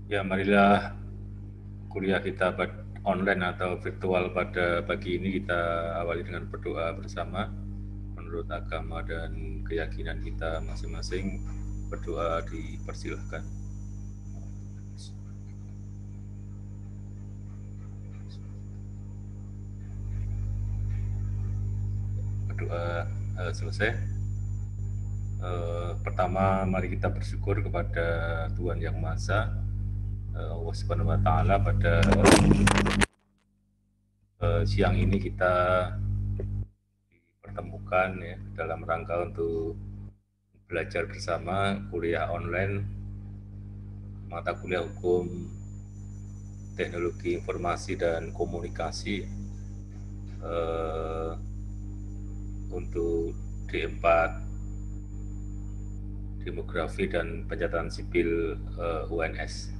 Ya, marilah kuliah kita online atau virtual pada pagi ini kita awali dengan berdoa bersama. Menurut agama dan keyakinan kita masing-masing, berdoa dipersilahkan. Berdoa selesai. Pertama, mari kita bersyukur kepada Tuhan Yang Maha Esa, Allah Subhanahu Wa Taala. Pada siang ini kita dipertemukan ya dalam rangka untuk belajar bersama kuliah online mata kuliah hukum teknologi informasi dan komunikasi untuk D4 demografi dan pencatatan sipil UNS.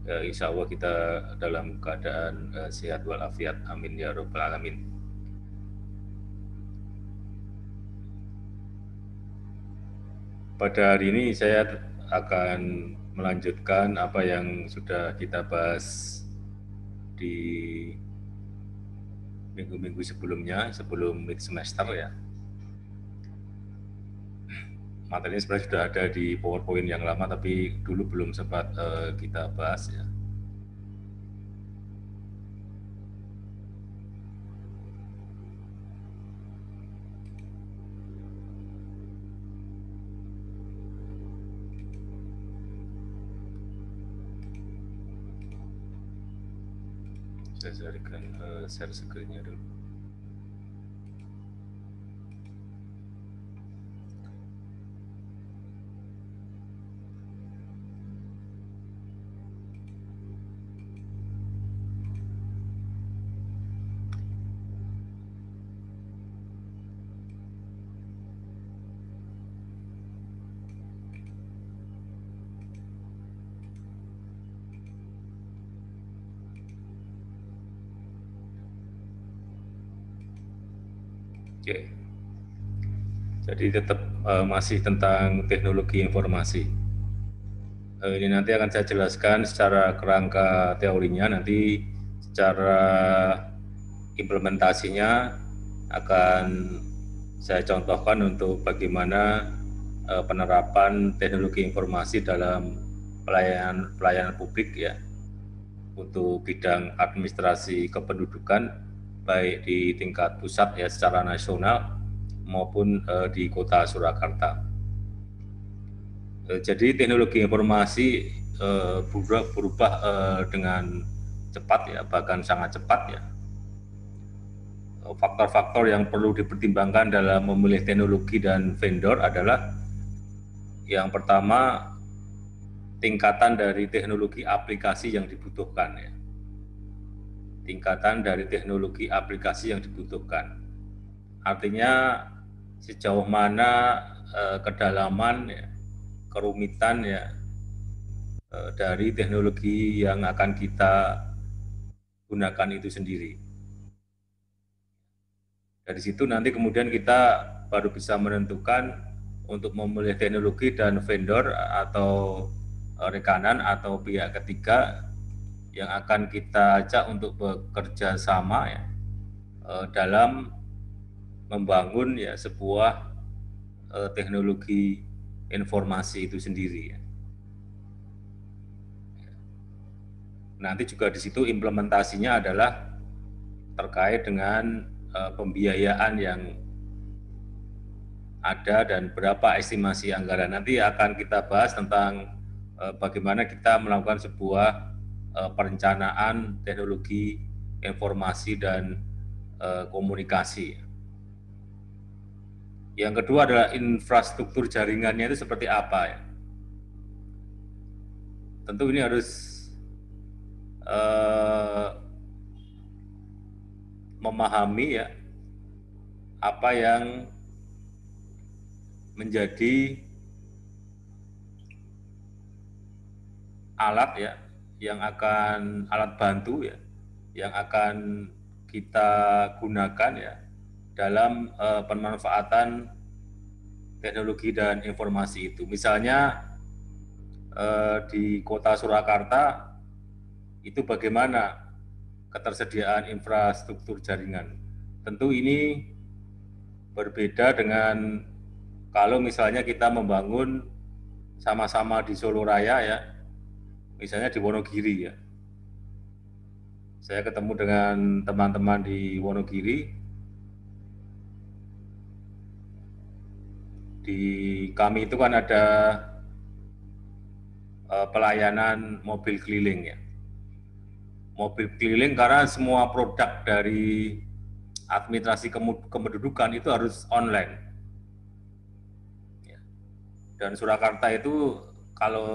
Insya Allah kita dalam keadaan sehat walafiat, amin ya rabbal alamin. Pada hari ini saya akan melanjutkan apa yang sudah kita bahas di minggu-minggu sebelumnya, sebelum mid semester ya. Materinya sebenarnya sudah ada di PowerPoint yang lama, tapi dulu belum sempat kita bahas ya. Saya share screen-nya dulu. Oke. Jadi tetap masih tentang teknologi informasi. Ini nanti akan saya jelaskan secara kerangka teorinya, nanti secara implementasinya akan saya contohkan untuk bagaimana penerapan teknologi informasi dalam pelayanan publik ya, untuk bidang administrasi kependudukan baik di tingkat pusat ya secara nasional maupun di kota Surakarta. Jadi teknologi informasi berubah dengan cepat ya, bahkan sangat cepat ya. Faktor-faktor yang perlu dipertimbangkan dalam memilih teknologi dan vendor adalah yang pertama, tingkatan dari teknologi aplikasi yang dibutuhkan ya. Tingkatan dari teknologi aplikasi yang dibutuhkan. Artinya sejauh mana kedalaman ya, kerumitan ya dari teknologi yang akan kita gunakan itu sendiri. Dari situ nanti kemudian kita baru bisa menentukan untuk memilih teknologi dan vendor atau rekanan atau pihak ketiga yang akan kita ajak untuk bekerja sama ya dalam membangun ya sebuah teknologi informasi itu sendiri ya. Nanti juga di situ implementasinya adalah terkait dengan pembiayaan yang ada dan berapa estimasi anggaran. Nanti akan kita bahas tentang bagaimana kita melakukan sebuah perencanaan teknologi informasi dan komunikasi. Yang kedua adalah infrastruktur jaringannya itu seperti apa ya. Tentu ini harus memahami ya apa yang menjadi alat ya yang akan alat bantu ya yang akan kita gunakan ya dalam pemanfaatan teknologi dan informasi itu. Misalnya di Kota Surakarta itu bagaimana ketersediaan infrastruktur jaringan. Tentu ini berbeda dengan kalau misalnya kita membangun sama-sama di Solo Raya ya, misalnya di Wonogiri ya. Saya ketemu dengan teman-teman di Wonogiri. Di kami itu kan ada pelayanan mobil keliling ya. Mobil keliling karena semua produk dari administrasi kependudukan itu harus online. Dan Surakarta itu kalau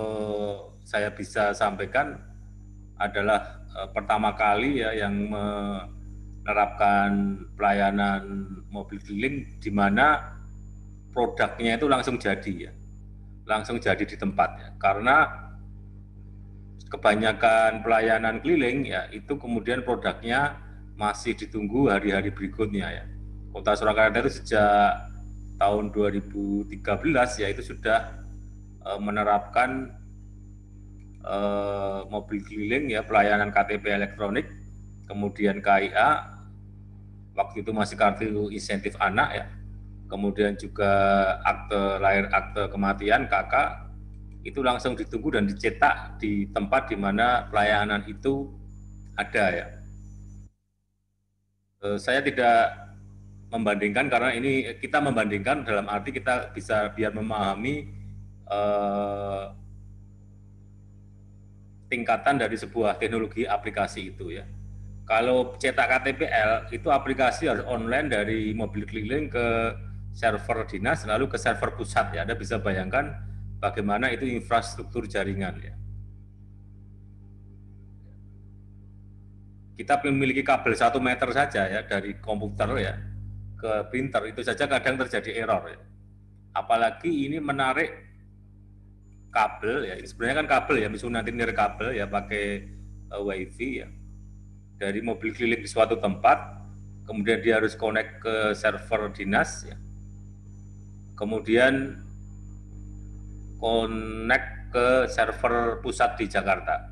saya bisa sampaikan adalah pertama kali ya yang menerapkan pelayanan mobil keliling di mana produknya itu langsung jadi ya, langsung jadi di tempat ya. Karena kebanyakan pelayanan keliling ya itu kemudian produknya masih ditunggu hari-hari berikutnya ya. Kota Surakarta itu sejak tahun 2013 ya itu sudah menerapkan mobil keliling ya, pelayanan KTP elektronik, kemudian KIA, waktu itu masih kartu insentif anak ya, kemudian juga akte lahir, akte kematian KK, itu langsung ditunggu dan dicetak di tempat di mana pelayanan itu ada ya. Saya tidak membandingkan karena ini kita membandingkan dalam arti kita bisa biar memahami tingkatan dari sebuah teknologi aplikasi itu ya. Kalau cetak KTPL itu aplikasi harus online dari mobil keliling ke server dinas lalu ke server pusat ya. Anda bisa bayangkan bagaimana itu infrastruktur jaringan ya. Kita memiliki kabel 1 meter saja ya dari komputer ya ke printer itu saja kadang terjadi error ya. Apalagi ini menarik kabel ya, sebenarnya kan kabel ya, misalnya nanti nir kabel ya pakai wifi ya dari mobil keliling di suatu tempat, kemudian dia harus connect ke server dinas ya, kemudian connect ke server pusat di Jakarta.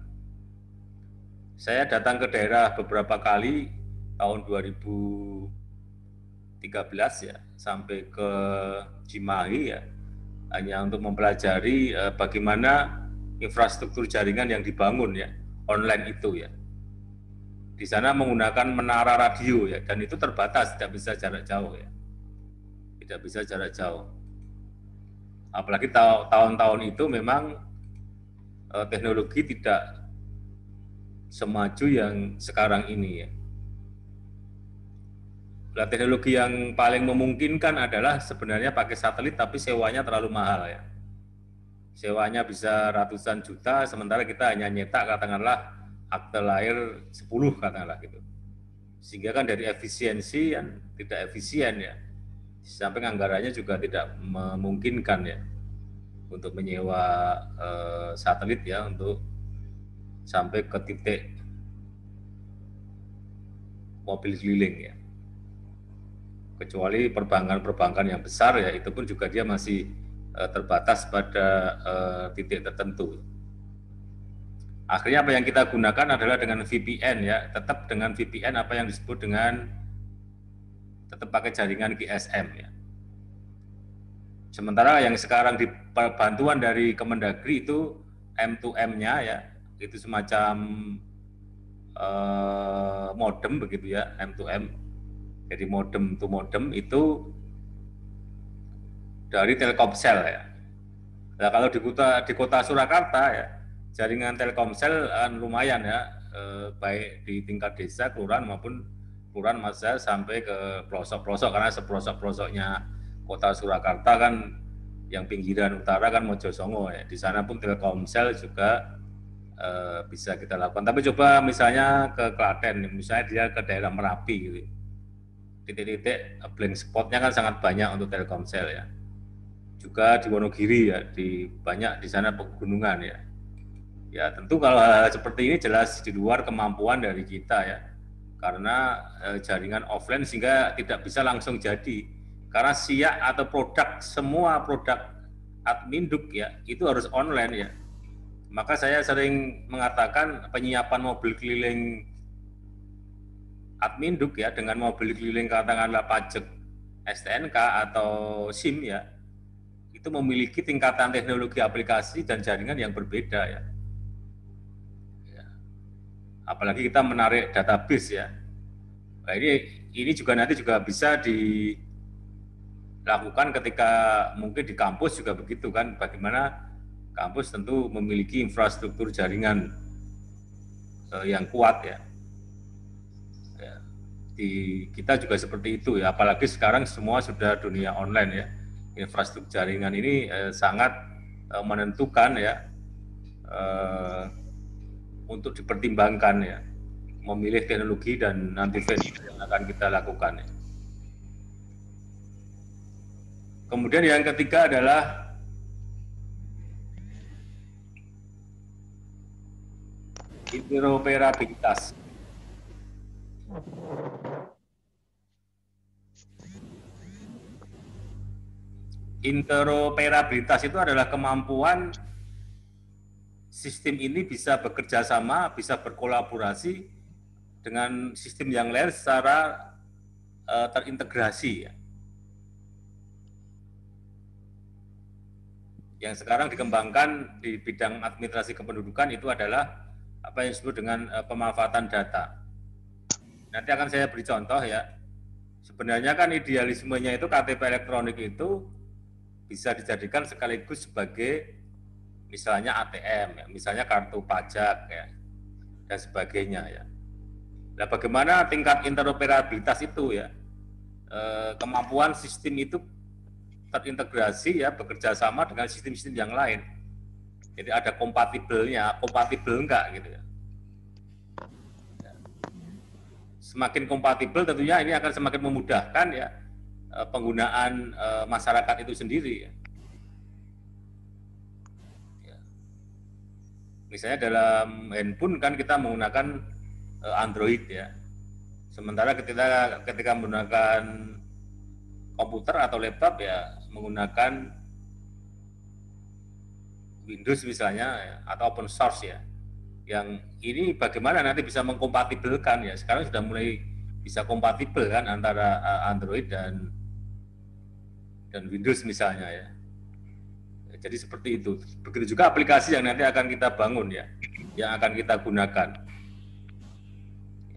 Saya datang ke daerah beberapa kali tahun 2013 ya sampai ke Cimahi ya, hanya untuk mempelajari bagaimana infrastruktur jaringan yang dibangun ya online itu ya. Di sana menggunakan menara radio ya, dan itu terbatas, tidak bisa jarak jauh ya, tidak bisa jarak jauh. Apalagi tahun-tahun itu memang teknologi tidak semaju yang sekarang ini ya. Nah, teknologi yang paling memungkinkan adalah sebenarnya pakai satelit, tapi sewanya terlalu mahal ya. Sewanya bisa ratusan juta, sementara kita hanya nyetak katakanlah akte lahir 10 katakanlah gitu. Sehingga kan dari efisiensi yang tidak efisien ya. Sampai anggarannya juga tidak memungkinkan ya untuk menyewa satelit ya untuk sampai ke titik mobil keliling ya. Kecuali perbankan-perbankan yang besar ya itu pun juga dia masih terbatas pada titik tertentu. Akhirnya apa yang kita gunakan adalah dengan VPN ya, tetap dengan VPN apa yang disebut dengan tetap pakai jaringan GSM ya. Sementara yang sekarang di bantuan dari Kemendagri itu M2M-nya ya, itu semacam modem begitu ya, M2M. Jadi modem to modem itu dari Telkomsel ya. Nah kalau di kota Surakarta ya, jaringan Telkomsel lumayan ya, baik di tingkat desa, kelurahan maupun kelurahan masa sampai ke pelosok-pelosok, karena sepelosok-pelosoknya kota Surakarta kan yang pinggiran utara kan Mojosongo ya, di sana pun Telkomsel juga bisa kita lakukan. Tapi coba misalnya ke Klaten, misalnya dia ke daerah Merapi gitu, titik-titik blank spotnya kan sangat banyak untuk Telkomsel ya. Juga di Wonogiri ya, di banyak di sana pegunungan ya. Ya tentu kalau hal seperti ini jelas di luar kemampuan dari kita ya, karena jaringan offline sehingga tidak bisa langsung jadi. Karena siak atau produk, semua produk Adminduk ya itu harus online ya. Maka saya sering mengatakan penyiapan mobil keliling Adminduk ya dengan mobil keliling katakanlah pajak STNK atau SIM ya, itu memiliki tingkatan teknologi aplikasi dan jaringan yang berbeda ya. Apalagi kita menarik database ya. Nah, ini juga nanti juga bisa dilakukan ketika mungkin di kampus juga begitu kan. Bagaimana kampus tentu memiliki infrastruktur jaringan yang kuat ya. Di kita juga seperti itu ya. Apalagi sekarang semua sudah dunia online ya. Infrastruktur jaringan ini sangat menentukan ya untuk dipertimbangkan ya, memilih teknologi dan nanti vendor yang akan kita lakukan ya. Kemudian yang ketiga adalah interoperabilitas. Interoperabilitas itu adalah kemampuan sistem ini bisa bekerja sama, bisa berkolaborasi dengan sistem yang lain secara terintegrasi ya. Yang sekarang dikembangkan di bidang administrasi kependudukan itu adalah apa yang disebut dengan pemanfaatan data. Nanti akan saya beri contoh ya. Sebenarnya kan idealismenya itu KTP elektronik itu bisa dijadikan sekaligus sebagai misalnya ATM, ya, misalnya kartu pajak ya, dan sebagainya ya. Nah, bagaimana tingkat interoperabilitas itu ya? Kemampuan sistem itu terintegrasi ya, bekerja sama dengan sistem-sistem yang lain. Jadi ada kompatibelnya, kompatibel enggak gitu ya. Semakin kompatibel tentunya ini akan semakin memudahkan ya penggunaan masyarakat itu sendiri ya. Misalnya dalam handphone kan kita menggunakan Android ya. Sementara ketika menggunakan komputer atau laptop ya menggunakan Windows misalnya ya, atau open source ya. Yang ini bagaimana nanti bisa mengkompatibelkan ya. Sekarang sudah mulai bisa kompatibel kan antara Android dan Windows misalnya ya. Jadi seperti itu. Begitu juga aplikasi yang nanti akan kita bangun ya, yang akan kita gunakan.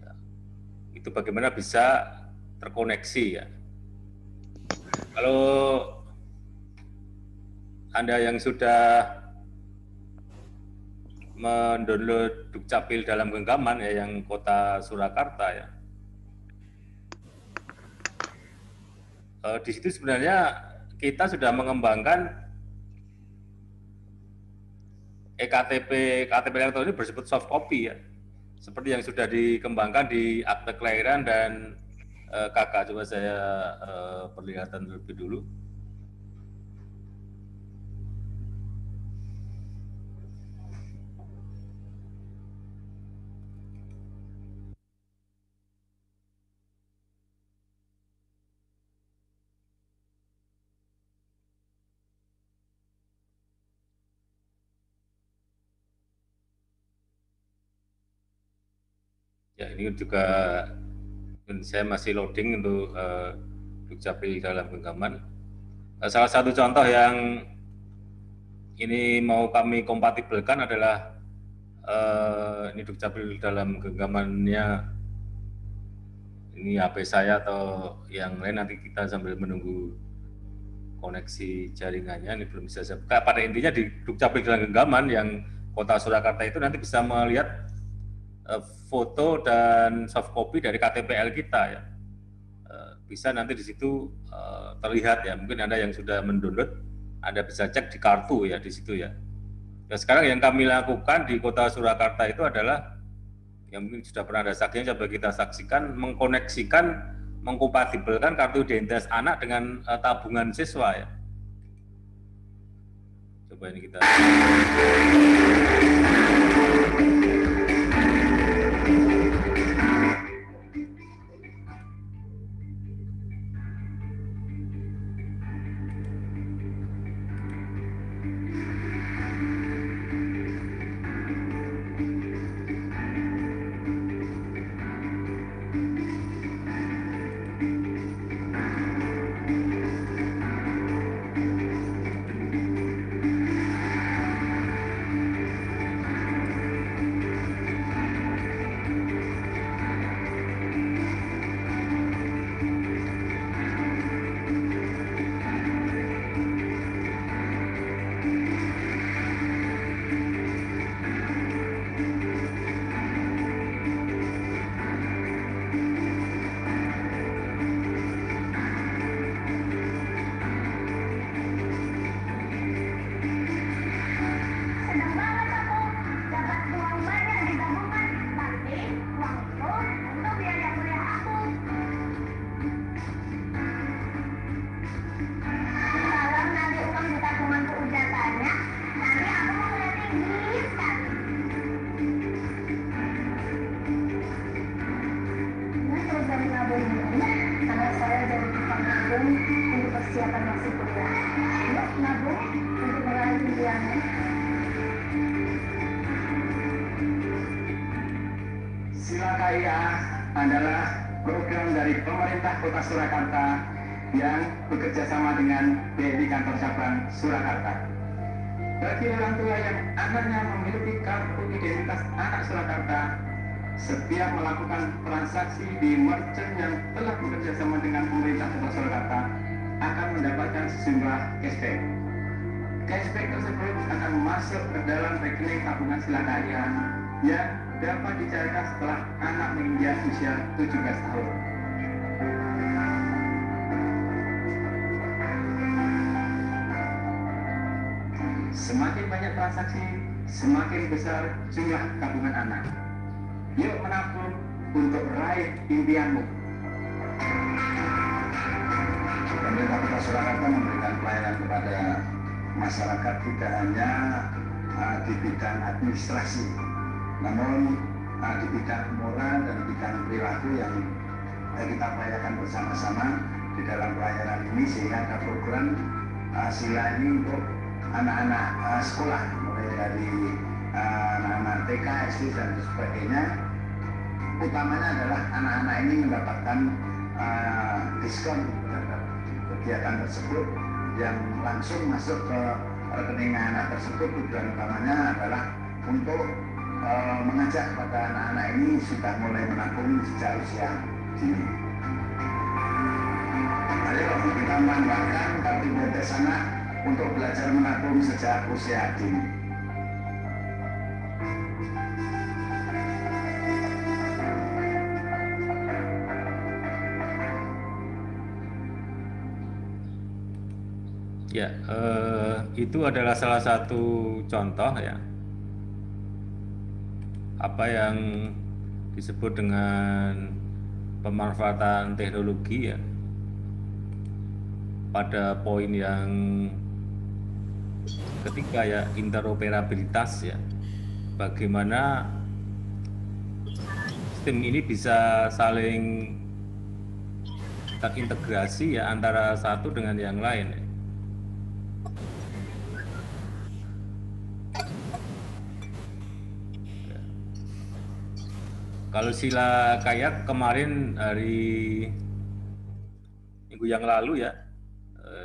Ya, itu bagaimana bisa terkoneksi ya. Kalau Anda yang sudah mendownload Dukcapil dalam genggaman ya, yang kota Surakarta ya, di situ sebenarnya kita sudah mengembangkan KTP elektronik bersifat soft copy ya, seperti yang sudah dikembangkan di akte kelahiran dan KK. Coba saya perlihatkan terlebih dulu. Ya, ini juga saya masih loading untuk Dukcapil dalam genggaman. Salah satu contoh yang ini mau kami kompatibelkan adalah ini Dukcapil dalam genggamannya, ini HP saya atau yang lain, nanti kita sambil menunggu koneksi jaringannya, ini belum bisa saya buka. Pada intinya di Dukcapil dalam genggaman yang kota Surakarta itu nanti bisa melihat foto dan soft copy dari KTPL kita ya. Bisa nanti di situ terlihat ya. Mungkin Anda yang sudah mendownload, Anda bisa cek di kartu ya di situ ya. Nah, sekarang yang kami lakukan di kota Surakarta itu adalah yang mungkin sudah pernah Anda saksikan, coba kita saksikan, mengkoneksikan, mengkompatibelkan kartu identitas anak dengan tabungan siswa ya. Coba ini kita. KIA adalah program dari pemerintah Kota Surakarta yang bekerja sama dengan BNI Kantor Cabang Surakarta. Bagi orang tua yang anaknya memiliki kartu identitas anak Surakarta, setiap melakukan transaksi di merchant yang telah bekerja sama dengan pemerintah Kota Surakarta akan mendapatkan sejumlah cashback. Cashback tersebut akan masuk ke dalam rekening tabungan Sila KIA yang dapat dicairkan setelah anak menginjak usia 17 tahun. Semakin banyak transaksi, semakin besar jumlah tabungan anak. Yuk menabung untuk raih impianmu. Pemerintah Kota Surakarta memberikan pelayanan kepada masyarakat tidak hanya di bidang administrasi, namun di bidang moral dan bidang perilaku yang kita upayakan bersama-sama di dalam pelayanan ini, sehingga ada program Sila ini untuk anak-anak sekolah, mulai dari anak-anak TK, SD dan sebagainya. Utamanya adalah anak-anak ini mendapatkan diskon terhadap kegiatan tersebut yang langsung masuk ke rekening anak tersebut. Tujuan utamanya adalah untuk mengajak kepada anak-anak ini sudah mulai menabung sejak usia dini. Ayo kita manfaatkan kartu BPJS anak untuk belajar menabung sejak usia dini. Ya, itu adalah salah satu contoh ya, apa yang disebut dengan pemanfaatan teknologi ya, pada poin yang ketiga ya, interoperabilitas ya, bagaimana sistem ini bisa saling terintegrasi ya antara satu dengan yang lain ya. Kalau Sila KIA kemarin hari minggu yang lalu ya,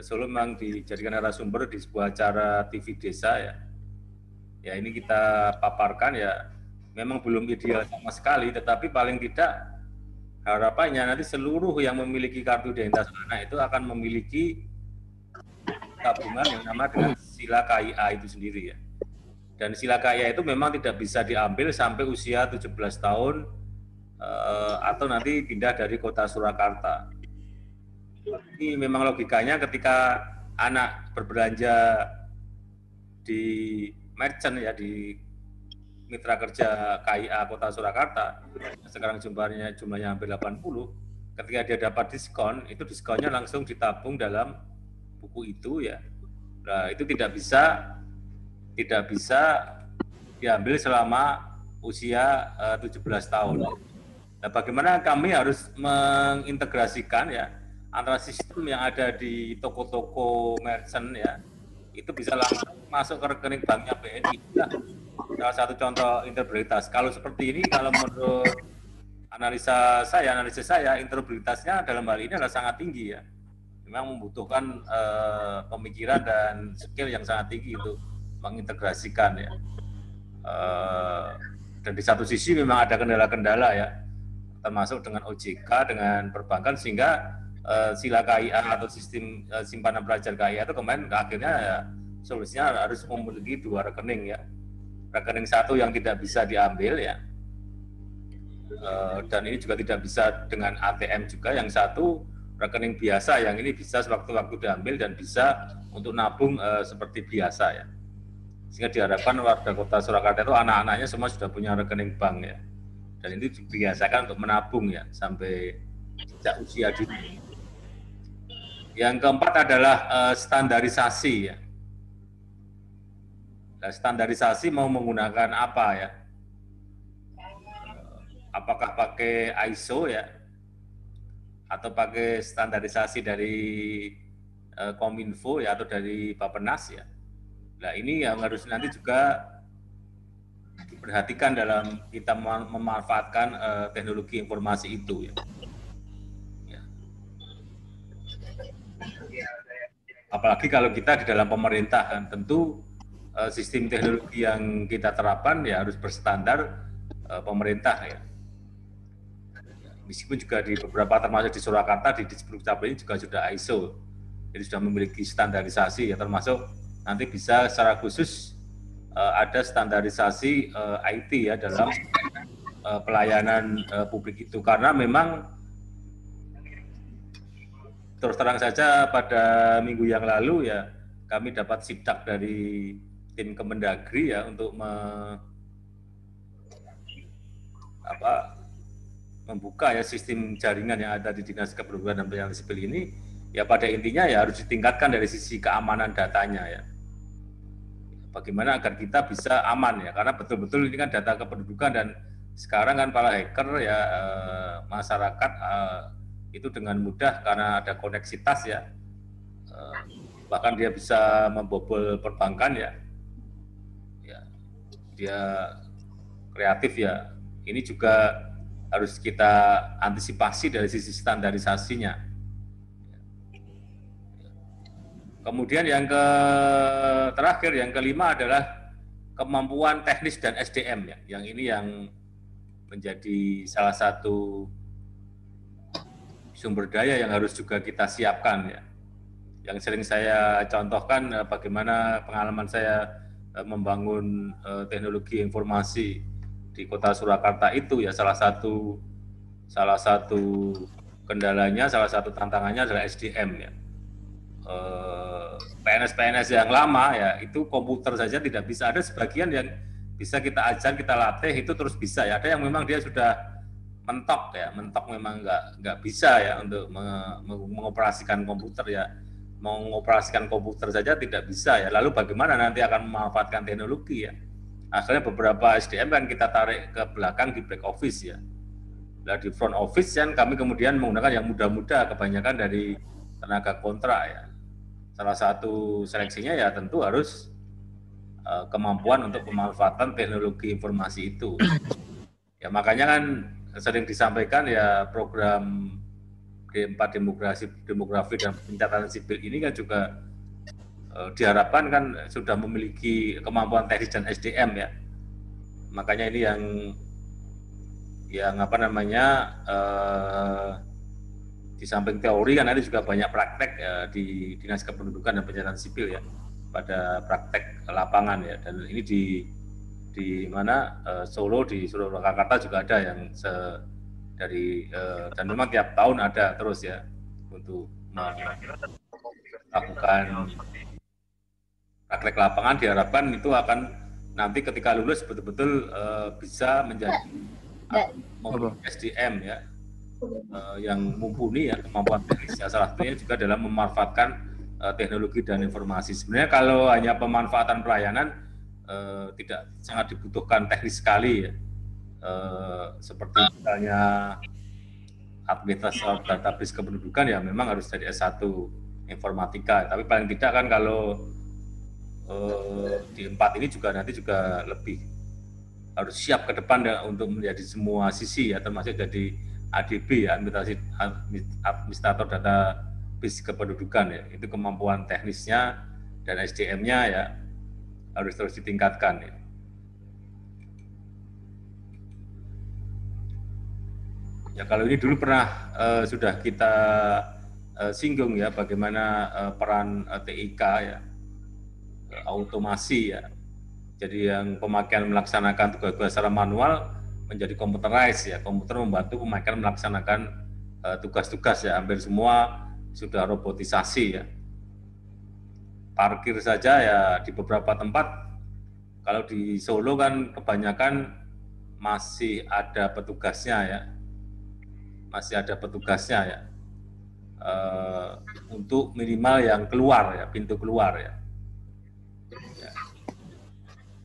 Solo memang dijadikan narasumber di sebuah acara TV Desa ya. Ya ini kita paparkan ya, memang belum ideal sama sekali, tetapi paling tidak harapannya nanti seluruh yang memiliki kartu identitas anak itu akan memiliki tabungan yang nama dengan Sila KIA itu sendiri ya. Dan Sila KIA itu memang tidak bisa diambil sampai usia 17 tahun atau nanti pindah dari Kota Surakarta. Ini memang logikanya ketika anak berbelanja di merchant ya, di mitra kerja KIA Kota Surakarta, sekarang jumlahnya hampir 80, ketika dia dapat diskon, itu diskonnya langsung ditabung dalam buku itu ya. Nah, itu tidak bisa diambil selama usia 17 tahun. Nah, bagaimana kami harus mengintegrasikan ya antara sistem yang ada di toko-toko merchant ya, itu bisa langsung masuk ke rekening banknya BNI. Nah, salah satu contoh interoperabilitas. Kalau seperti ini, kalau menurut analisa saya, interoperabilitasnya dalam hal ini adalah sangat tinggi ya. Memang membutuhkan pemikiran dan skill yang sangat tinggi untuk mengintegrasikan ya. Dan di satu sisi memang ada kendala-kendala ya, termasuk dengan OJK, dengan perbankan, sehingga Sila KIA atau sistem simpanan pelajar KIA itu kemarin akhirnya ya, solusinya harus memiliki dua rekening ya. Rekening satu yang tidak bisa diambil ya, dan ini juga tidak bisa dengan ATM juga. Yang satu rekening biasa yang ini bisa sewaktu-waktu diambil dan bisa untuk nabung seperti biasa ya. Sehingga diharapkan warga Kota Surakarta itu anak-anaknya semua sudah punya rekening bank ya. Dan ini dibiasakan untuk menabung ya sampai sejak usia dini. Yang keempat adalah standarisasi ya. Nah, standarisasi mau menggunakan apa ya? Apakah pakai ISO ya? Atau pakai standarisasi dari Kominfo ya, atau dari Bappenas ya? Nah, ini yang harus nanti juga perhatikan dalam kita memanfaatkan teknologi informasi itu ya. Apalagi kalau kita di dalam pemerintah kan tentu sistem teknologi yang kita terapkan ya harus berstandar pemerintah ya. Meskipun juga di beberapa termasuk di Surakarta di Dikcapil ini juga sudah ISO, jadi sudah memiliki standarisasi ya, termasuk nanti bisa secara khusus ada standarisasi IT ya dalam pelayanan publik itu, karena memang terus terang saja pada minggu yang lalu ya kami dapat sidak dari tim Kemendagri ya untuk membuka ya sistem jaringan yang ada di Dinas Kependudukan dan Pencatatan Sipil ini ya, pada intinya ya harus ditingkatkan dari sisi keamanan datanya ya. Bagaimana agar kita bisa aman ya, karena betul-betul ini kan data kependudukan dan sekarang kan para hacker ya masyarakat itu dengan mudah karena ada koneksitas ya, bahkan dia bisa membobol perbankan ya, dia kreatif ya. Ini juga harus kita antisipasi dari sisi standarisasinya. Kemudian yang terakhir, yang kelima adalah kemampuan teknis dan SDM ya. Yang ini yang menjadi salah satu sumber daya yang harus juga kita siapkan ya. Yang sering saya contohkan bagaimana pengalaman saya membangun teknologi informasi di Kota Surakarta itu ya, salah satu kendalanya, salah satu tantangannya adalah SDM ya. PNS yang lama ya itu komputer saja tidak bisa, ada sebagian yang bisa kita ajar, kita latih itu terus bisa ya, ada yang memang dia sudah mentok memang nggak bisa ya untuk mengoperasikan komputer ya, mengoperasikan komputer saja tidak bisa ya, lalu bagaimana nanti akan memanfaatkan teknologi ya. Akhirnya beberapa SDM kan kita tarik ke belakang di back office ya. Nah, di front office kan kami kemudian menggunakan yang muda-muda, kebanyakan dari tenaga kontrak ya. Salah satu seleksinya ya tentu harus kemampuan untuk pemanfaatan teknologi informasi itu. Ya makanya kan sering disampaikan ya program D4 demografi dan pencatatan sipil ini kan juga diharapkan kan sudah memiliki kemampuan teknis dan SDM ya. Makanya ini yang di samping teori kan ada juga banyak praktek di Dinas Kependudukan dan Pencatatan Sipil ya, pada praktek lapangan ya. Dan ini di mana Solo, di Surakarta juga ada yang dan memang tiap tahun ada terus ya untuk melakukan praktek lapangan. Diharapkan itu akan nanti ketika lulus betul-betul bisa menjadi SDM ya, yang mumpuni ya, kemampuan teknis ya, salah satunya juga dalam memanfaatkan teknologi dan informasi. Sebenarnya kalau hanya pemanfaatan pelayanan tidak sangat dibutuhkan teknis sekali ya, seperti misalnya administrator database kependudukan ya memang harus dari S1 informatika, tapi paling tidak kan kalau di 4 ini juga nanti juga lebih harus siap ke depan ya, untuk menjadi semua sisi ya, termasuk jadi ADB ya, administrator database kependudukan ya, itu kemampuan teknisnya dan SDM-nya ya harus terus ditingkatkan ya. Ya kalau ini dulu pernah sudah kita singgung ya, bagaimana peran TIK ya, automasi ya. Jadi yang pemakaian melaksanakan tugas-tugas secara manual menjadi computerized ya, komputer membantu pemakaian melaksanakan tugas-tugas ya, hampir semua sudah robotisasi ya. Parkir saja ya di beberapa tempat, kalau di Solo kan kebanyakan masih ada petugasnya ya, untuk minimal yang keluar ya, pintu keluar ya.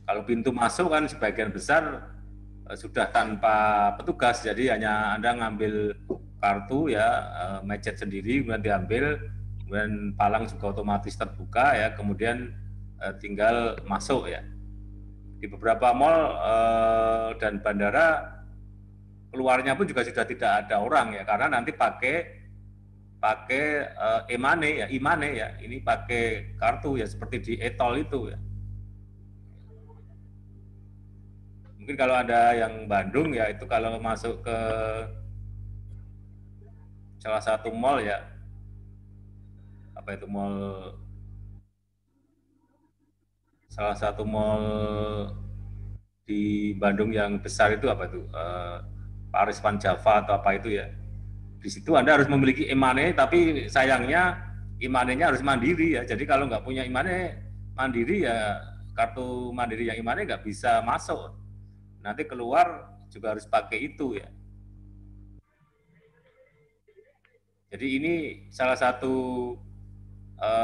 Kalau pintu masuk kan sebagian besar sudah tanpa petugas, jadi hanya Anda ngambil kartu ya, mecet sendiri, kemudian diambil, kemudian palang juga otomatis terbuka ya, kemudian tinggal masuk ya. Di beberapa mal dan bandara keluarnya pun juga sudah tidak ada orang ya, karena nanti pakai e-money ya, e-money ya, ini pakai kartu ya, seperti di e-tol itu ya. Mungkin kalau ada yang Bandung ya, itu kalau masuk ke salah satu mall ya, apa itu mall, salah satu mall di Bandung yang besar itu apa itu, Paris Van Java atau apa itu ya. Di situ Anda harus memiliki e-money, tapi sayangnya e-money-nya harus mandiri ya. Jadi kalau nggak punya e-money mandiri ya, kartu mandiri yang e-money nggak bisa masuk. Nanti keluar juga harus pakai itu ya. Jadi ini salah satu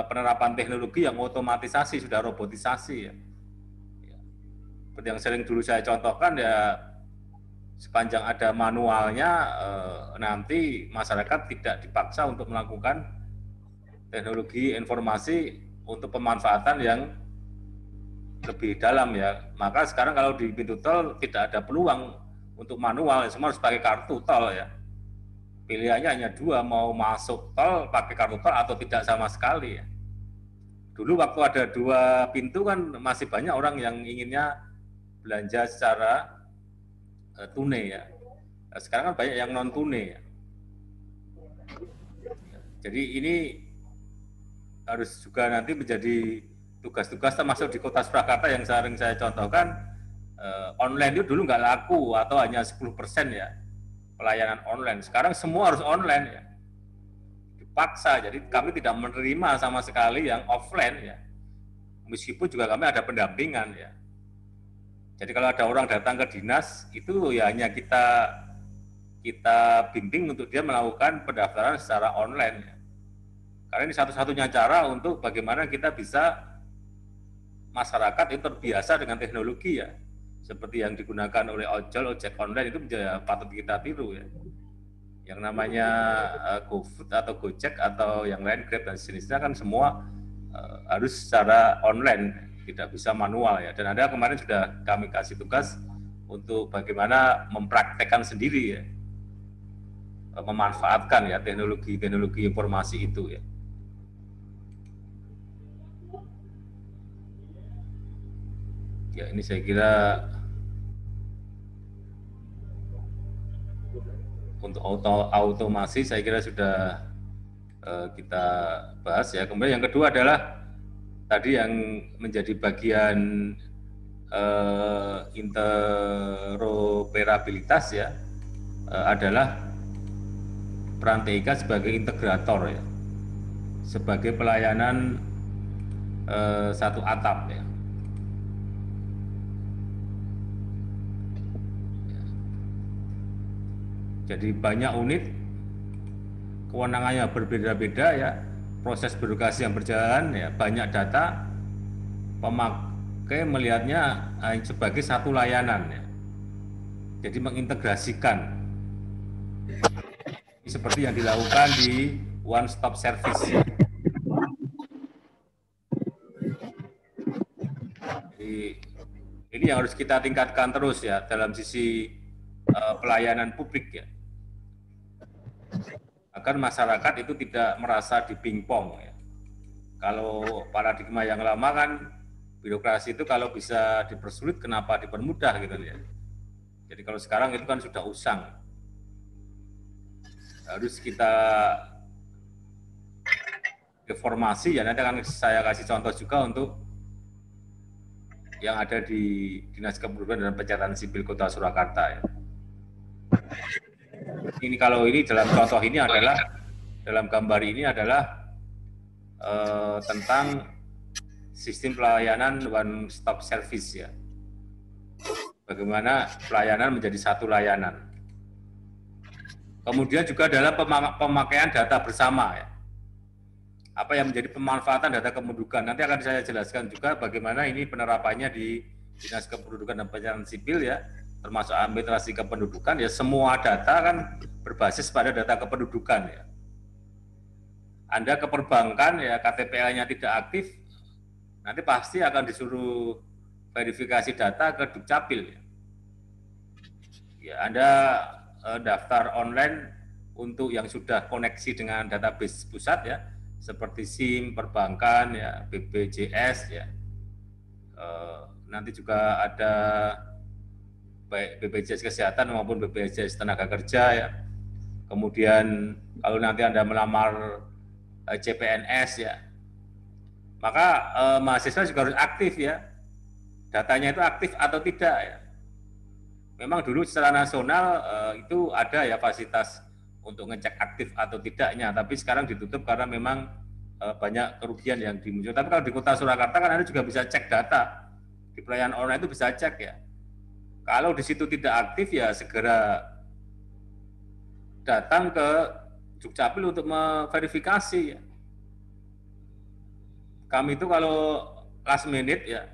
penerapan teknologi yang otomatisasi, sudah robotisasi ya. Seperti yang sering dulu saya contohkan ya, sepanjang ada manualnya, nanti masyarakat tidak dipaksa untuk melakukan teknologi informasi untuk pemanfaatan yang lebih dalam ya. Maka sekarang kalau di pintu tol tidak ada peluang untuk manual, semua harus pakai kartu tol ya. Pilihannya hanya dua, mau masuk tol pakai kartu tol atau tidak sama sekali ya. Dulu waktu ada dua pintu kan masih banyak orang yang inginnya belanja secara tunai ya. Sekarang kan banyak yang non tunai ya. Jadi ini harus juga nanti menjadi tugas-tugas, termasuk di Kota Surakarta yang sering saya contohkan, online itu dulu nggak laku atau hanya 10% ya pelayanan online. Sekarang semua harus online ya. Dipaksa, jadi kami tidak menerima sama sekali yang offline ya. Meskipun juga kami ada pendampingan ya. Jadi kalau ada orang datang ke dinas, itu ya hanya kita bimbing untuk dia melakukan pendaftaran secara online. Karena ini satu-satunya cara untuk bagaimana kita bisa, masyarakat itu terbiasa dengan teknologi ya. Seperti yang digunakan oleh ojol, ojek online itu patut kita tiru ya. Yang namanya GoFood atau Gojek atau yang lain, Grab dan sejenisnya kan semua harus secara online, tidak bisa manual ya. Dan ada kemarin sudah kami kasih tugas untuk bagaimana mempraktekkan sendiri ya, memanfaatkan ya teknologi informasi itu ya. Ya ini saya kira untuk automasi saya kira sudah kita bahas ya. Kemudian yang kedua adalah tadi yang menjadi bagian interoperabilitas ya, adalah peran TIK sebagai integrator ya, sebagai pelayanan satu atap ya. Jadi banyak unit, kewenangannya berbeda-beda ya, proses birokrasi yang berjalan ya, banyak data, pemakai melihatnya sebagai satu layanan ya. Jadi mengintegrasikan, seperti yang dilakukan di one stop service ya. Jadi ini yang harus kita tingkatkan terus ya dalam sisi pelayanan publik ya, agar masyarakat itu tidak merasa dipingpong ya. Kalau paradigma yang lama kan birokrasi itu kalau bisa dipersulit kenapa dipermudah gitu ya. Jadi kalau sekarang itu kan sudah usang. Harus kita reformasi ya, nanti akan saya kasih contoh juga untuk yang ada di Dinas Kependudukan dan Pencatatan Sipil Kota Surakarta ya. Ini kalau ini dalam contoh ini adalah, dalam gambar ini adalah tentang sistem pelayanan one stop service ya. Bagaimana pelayanan menjadi satu layanan. Kemudian juga adalah pemakaian data bersama ya. Apa yang menjadi pemanfaatan data kependudukan. Nanti akan saya jelaskan juga bagaimana ini penerapannya di Dinas Kependudukan dan Pencatatan Sipil ya, termasuk administrasi kependudukan ya. Semua data kan berbasis pada data kependudukan ya. Anda ke perbankan ya, KTP-nya tidak aktif, nanti pasti akan disuruh verifikasi data ke Dukcapil. Ya, Anda daftar online untuk yang sudah koneksi dengan database pusat ya, seperti SIM, perbankan ya, BPJS ya. Nanti juga ada baik BPJS Kesehatan maupun BPJS Tenaga Kerja ya. Kemudian kalau nanti Anda melamar CPNS ya, maka mahasiswa juga harus aktif ya. Datanya itu aktif atau tidak ya. Memang dulu secara nasional itu ada ya fasilitas untuk ngecek aktif atau tidaknya, tapi sekarang ditutup karena memang banyak kerugian yang dimunculkan. Tapi kalau di Kota Surakarta kan Anda juga bisa cek data. Di pelayanan online itu bisa cek ya. Kalau di situ tidak aktif ya segera datang ke Dukcapil untuk memverifikasi ya. Kami itu kalau last minute ya,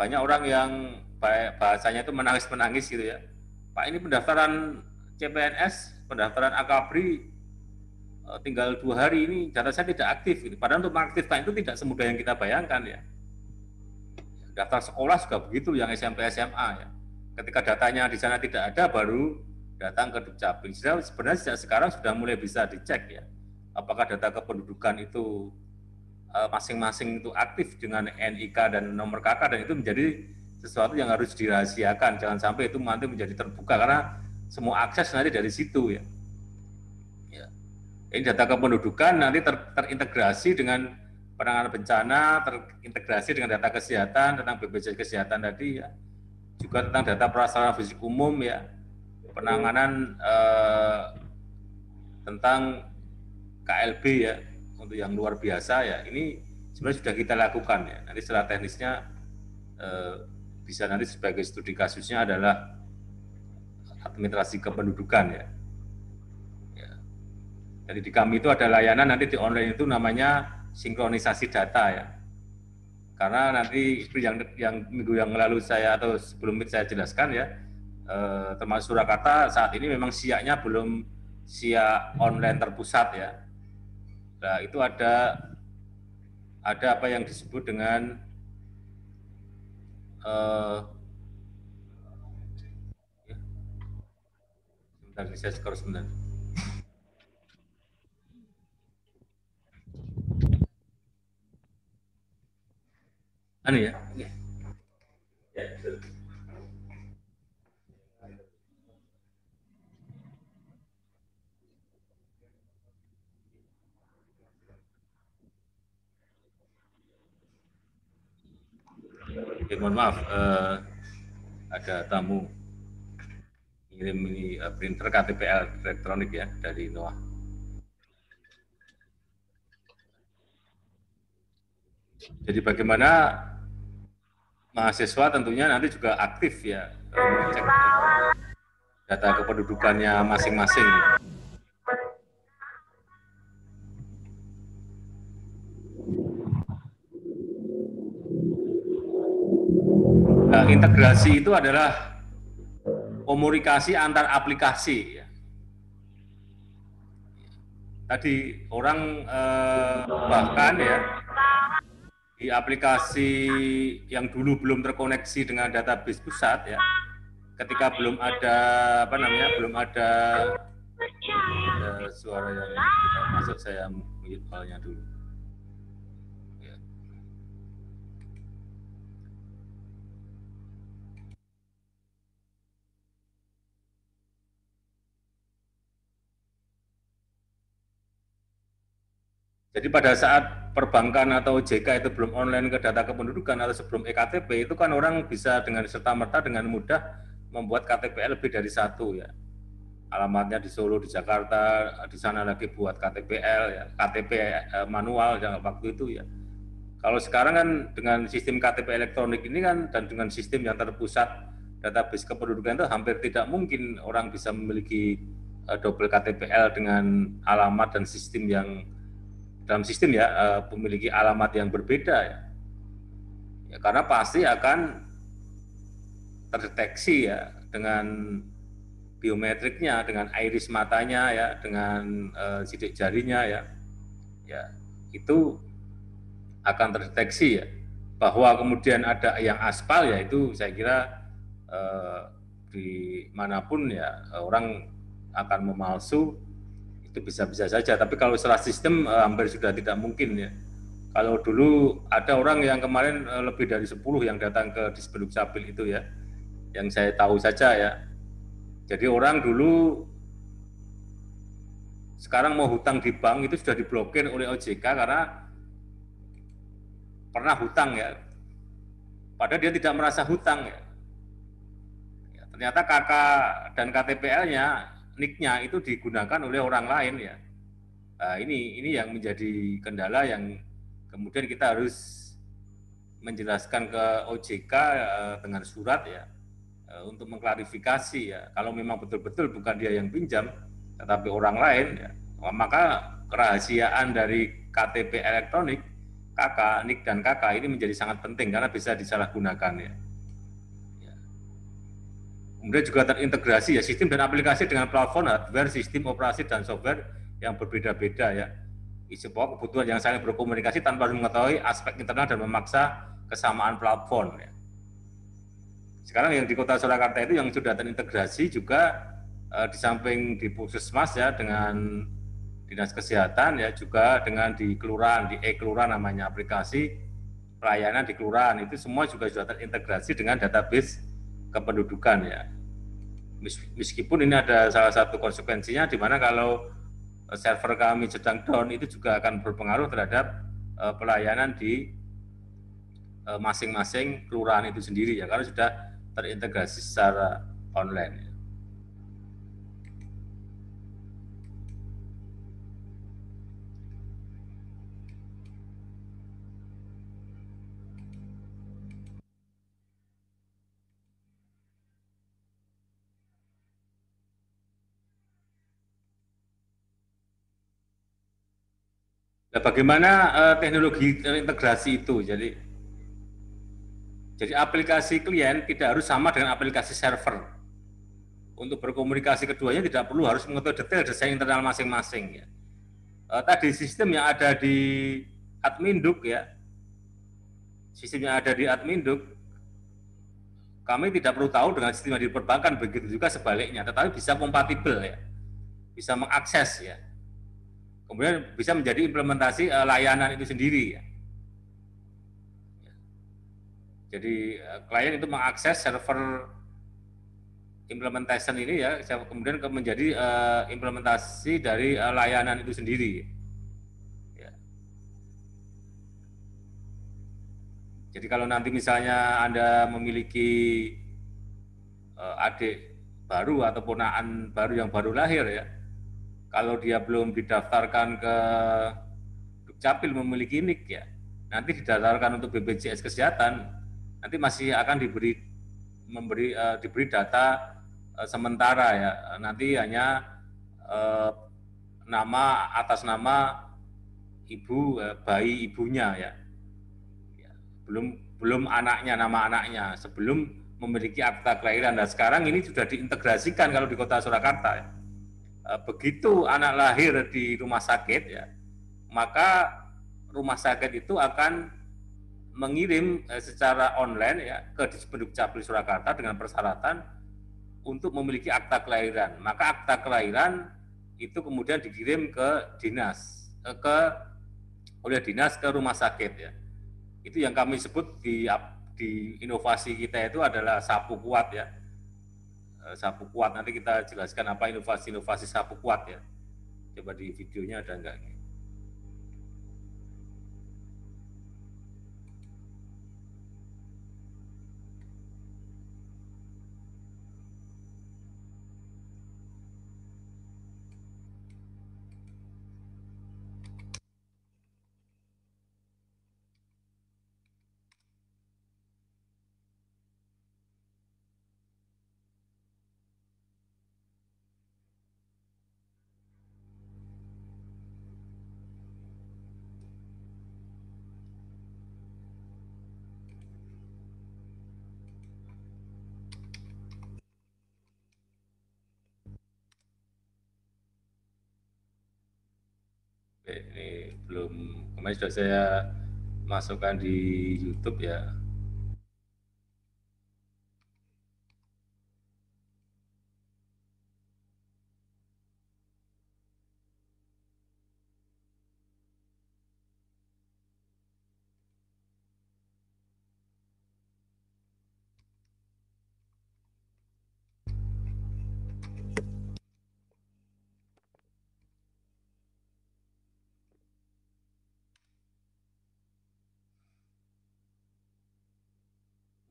banyak orang yang bahasanya itu menangis-menangis gitu ya. Pak, ini pendaftaran CPNS, pendaftaran Akabri tinggal 2 hari ini data saya tidak aktif. Gitu. Padahal untuk mengaktifkan itu tidak semudah yang kita bayangkan ya. Daftar sekolah juga begitu, yang SMP, SMA ya. Ketika datanya di sana tidak ada, baru datang ke Dukcapil. Sebenarnya sejak sekarang sudah mulai bisa dicek ya. Apakah data kependudukan itu masing-masing itu aktif dengan NIK dan nomor KK, dan itu menjadi sesuatu yang harus dirahasiakan, jangan sampai itu nanti menjadi terbuka karena semua akses nanti dari situ ya. Ini data kependudukan nanti terintegrasi dengan penanganan bencana, terintegrasi dengan data kesehatan tentang BPJS Kesehatan tadi ya, juga tentang data prasarana fisik umum ya, penanganan tentang KLB ya untuk yang luar biasa ya. Ini sebenarnya sudah kita lakukan ya. Nanti secara teknisnya bisa nanti sebagai studi kasusnya adalah administrasi kependudukan ya. Jadi di kami itu ada layanan nanti di online itu namanya sinkronisasi data ya. Karena nanti yang minggu yang lalu saya atau sebelum itu saya jelaskan ya, termasuk Surakarta saat ini memang siaknya belum siak online terpusat ya. Nah itu ada apa yang disebut dengan sebentar ini saya skor sebentar. Anu ya. Ya, betul. Oke, mohon maaf, ada tamu ngirim ini printer KTP elektronik ya dari Noah. Jadi bagaimana mahasiswa tentunya nanti juga aktif ya mengecek data kependudukannya masing-masing. Nah, integrasi itu adalah komunikasi antar aplikasi. Ya. Tadi orang bahkan ya di aplikasi yang dulu belum terkoneksi dengan database pusat ya, ketika belum ada belum ada suara yang masuk, saya mute file-nya dulu. Ya. Jadi pada saat perbankan atau OJK itu belum online ke data kependudukan atau sebelum eKTP, itu kan orang bisa dengan serta-merta dengan mudah membuat KTP lebih dari satu ya. Alamatnya di Solo, di Jakarta, di sana lagi buat KTPL ya, KTP manual yang waktu itu ya. Kalau sekarang kan dengan sistem KTP elektronik ini kan, dan dengan sistem yang terpusat database kependudukan itu hampir tidak mungkin orang bisa memiliki double KTPL dengan alamat dan sistem yang dalam sistem ya memiliki alamat yang berbeda ya. Ya karena pasti akan terdeteksi ya dengan biometriknya, dengan iris matanya ya, dengan sidik jarinya ya. Ya, itu akan terdeteksi ya bahwa kemudian ada yang aspal, ya itu saya kira di manapun ya orang akan memalsu, itu bisa-bisa saja. Tapi kalau secara sistem hampir sudah tidak mungkin ya. Kalau dulu ada orang yang kemarin lebih dari 10 yang datang ke Dispenuk Capil itu ya, yang saya tahu saja ya. Jadi orang dulu sekarang mau hutang di bank itu sudah diblokir oleh OJK karena pernah hutang ya, padahal dia tidak merasa hutang ya. Ternyata KK dan KTPL-nya, NIK-nya itu digunakan oleh orang lain ya. Nah, ini yang menjadi kendala yang kemudian kita harus menjelaskan ke OJK dengan surat ya, untuk mengklarifikasi ya. Kalau memang betul-betul bukan dia yang pinjam, tetapi orang lain ya, maka kerahasiaan dari KTP elektronik KK, NIK dan KK ini menjadi sangat penting karena bisa disalahgunakan ya. Kemudian juga terintegrasi ya sistem dan aplikasi dengan platform hardware, sistem operasi dan software yang berbeda-beda ya. Sebuah kebutuhan yang saling berkomunikasi tanpa harus mengetahui aspek internal dan memaksa kesamaan platform ya. Sekarang yang di Kota Surakarta itu yang sudah terintegrasi juga di samping di Puskesmas ya dengan Dinas Kesehatan ya, juga dengan di kelurahan, di e-kelurahan namanya, aplikasi pelayanan di kelurahan itu semua juga sudah terintegrasi dengan database kependudukan ya. Meskipun ini ada salah satu konsekuensinya di mana kalau server kami sedang down itu juga akan berpengaruh terhadap pelayanan di masing-masing kelurahan itu sendiri ya, karena sudah terintegrasi secara online. Nah, bagaimana teknologi terintegrasi itu? Jadi aplikasi klien tidak harus sama dengan aplikasi server. Untuk berkomunikasi keduanya tidak perlu harus mengetahui detail desain internal masing-masing ya. Tadi sistem yang ada di Adminduk ya, sistem yang ada di Adminduk, kami tidak perlu tahu dengan sistem yang di perbankan, begitu juga sebaliknya, tetapi bisa kompatibel ya, bisa mengakses ya. Kemudian bisa menjadi implementasi layanan itu sendiri ya. Jadi klien itu mengakses server implementation ini ya, kemudian menjadi implementasi dari layanan itu sendiri. Ya. Jadi kalau nanti misalnya Anda memiliki adik baru atau ponakan baru yang baru lahir ya, kalau dia belum didaftarkan ke Dukcapil memiliki NIK ya, nanti didaftarkan untuk BPJS Kesehatan, nanti masih akan diberi data sementara ya, nanti hanya nama atas nama ibu, bayi ibunya ya, belum anaknya, nama anaknya sebelum memiliki akta kelahiran. Dan sekarang ini sudah diintegrasikan kalau di Kota Surakarta ya. Begitu anak lahir di rumah sakit ya, maka rumah sakit itu akan mengirim secara online ya ke Dispenuk Capil Surakarta dengan persyaratan untuk memiliki akta kelahiran. Maka akta kelahiran itu kemudian dikirim ke dinas, oleh dinas ke rumah sakit ya. Itu yang kami sebut di inovasi kita itu adalah sapu kuat ya. Sapu kuat, nanti kita jelaskan apa inovasi-inovasi sapu kuat ya. Coba di videonya ada enggak? Ini belum, kemarin sudah saya masukkan di YouTube ya.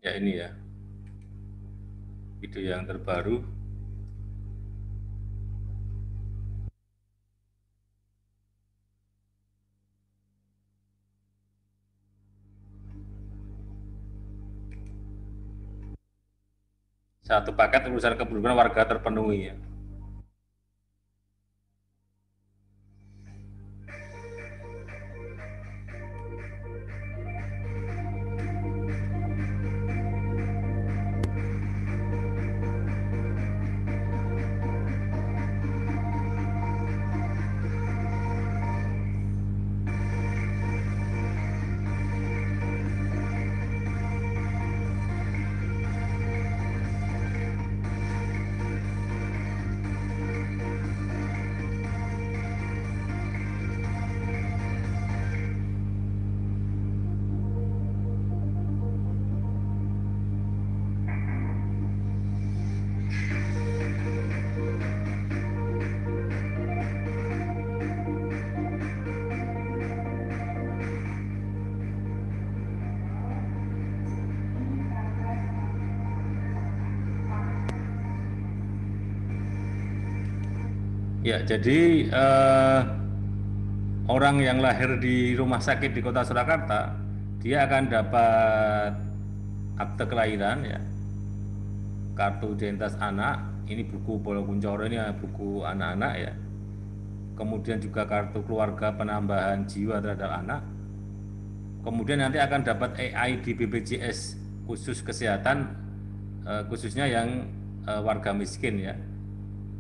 Ya ini ya, video yang terbaru. Satu paket urusan kependudukan warga terpenuhi ya. Ya, jadi orang yang lahir di rumah sakit di Kota Surakarta, dia akan dapat akte kelahiran ya, kartu identitas anak, ini buku Bolo Kuncoro, ini buku anak-anak ya. Kemudian juga kartu keluarga penambahan jiwa terhadap anak. Kemudian nanti akan dapat EID BPJS khusus kesehatan, khususnya yang warga miskin ya,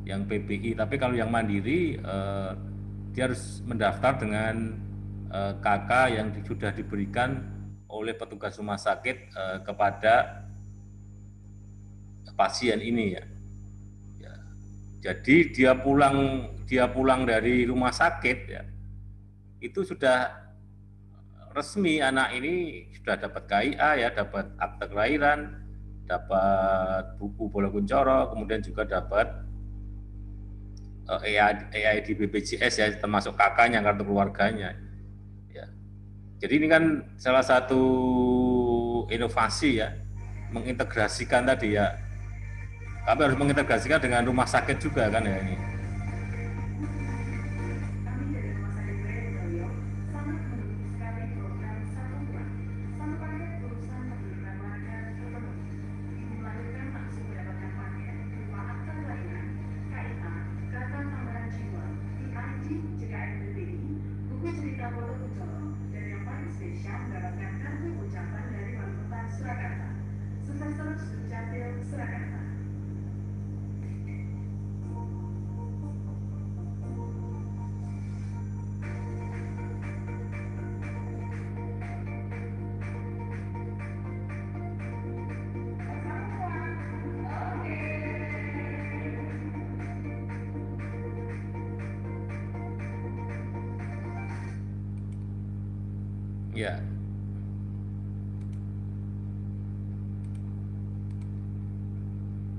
yang PBI. Tapi kalau yang mandiri dia harus mendaftar dengan KK yang sudah diberikan oleh petugas rumah sakit kepada pasien ini ya. Ya. Jadi dia pulang dari rumah sakit ya, itu sudah resmi anak ini sudah dapat KIA ya, dapat akte kelahiran, dapat buku Bolo Kuncoro, kemudian juga dapat EID BPJS ya, termasuk kakaknya, kartu keluarganya. Ya. Jadi ini kan salah satu inovasi ya, mengintegrasikan tadi ya. Kami harus mengintegrasikan dengan rumah sakit juga kan ya ini. Ya.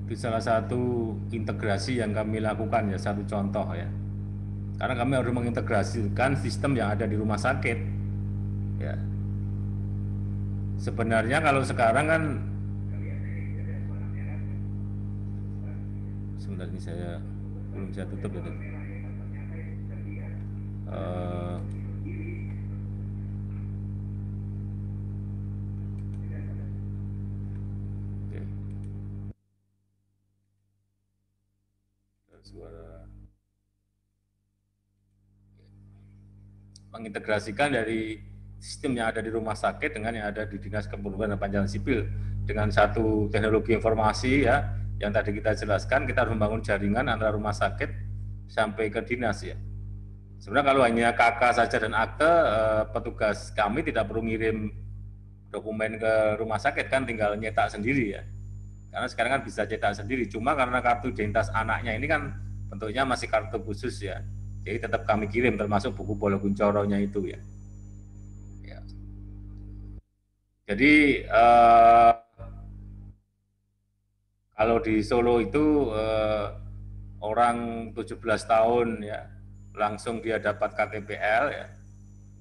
Itu salah satu integrasi yang kami lakukan ya, satu contoh ya. Karena kami harus mengintegrasikan sistem yang ada di rumah sakit. Ya. Sebenarnya kalau sekarang kan, sebentar ini saya belum bisa tutup ya. Suara mengintegrasikan dari sistem yang ada di rumah sakit dengan yang ada di Dinas Kependudukan dan Pencatatan Sipil dengan satu teknologi informasi ya, yang tadi kita jelaskan. Kita harus membangun jaringan antara rumah sakit sampai ke dinas ya, Sebenarnya kalau hanya KK saja dan akte, petugas kami tidak perlu ngirim dokumen ke rumah sakit, kan tinggal nyetak sendiri ya. Karena sekarang kan bisa cetak sendiri, cuma karena kartu identitas anaknya ini kan bentuknya masih kartu khusus ya. Jadi tetap kami kirim, termasuk buku Bolokuncoronya itu ya. Ya. Jadi kalau di Solo itu orang 17 tahun ya, langsung dia dapat KTPL ya.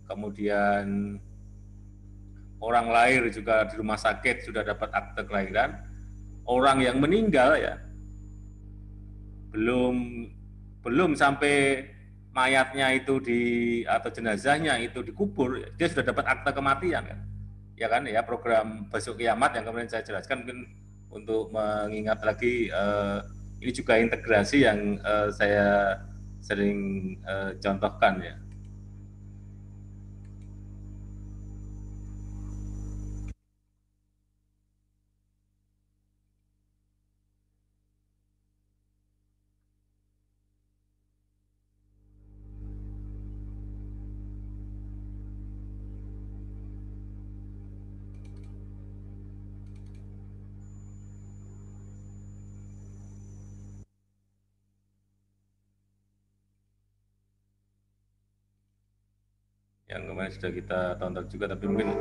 Kemudian orang lahir juga di rumah sakit sudah dapat akte kelahiran. Orang yang meninggal ya belum sampai mayatnya itu atau jenazahnya itu dikubur, dia sudah dapat akte kematian kan. Ya kan ya, program Besok Kiamat yang kemarin saya jelaskan, mungkin untuk mengingat lagi, ini juga integrasi yang saya sering contohkan ya. Yang kemarin sudah kita tonton juga, tapi mungkin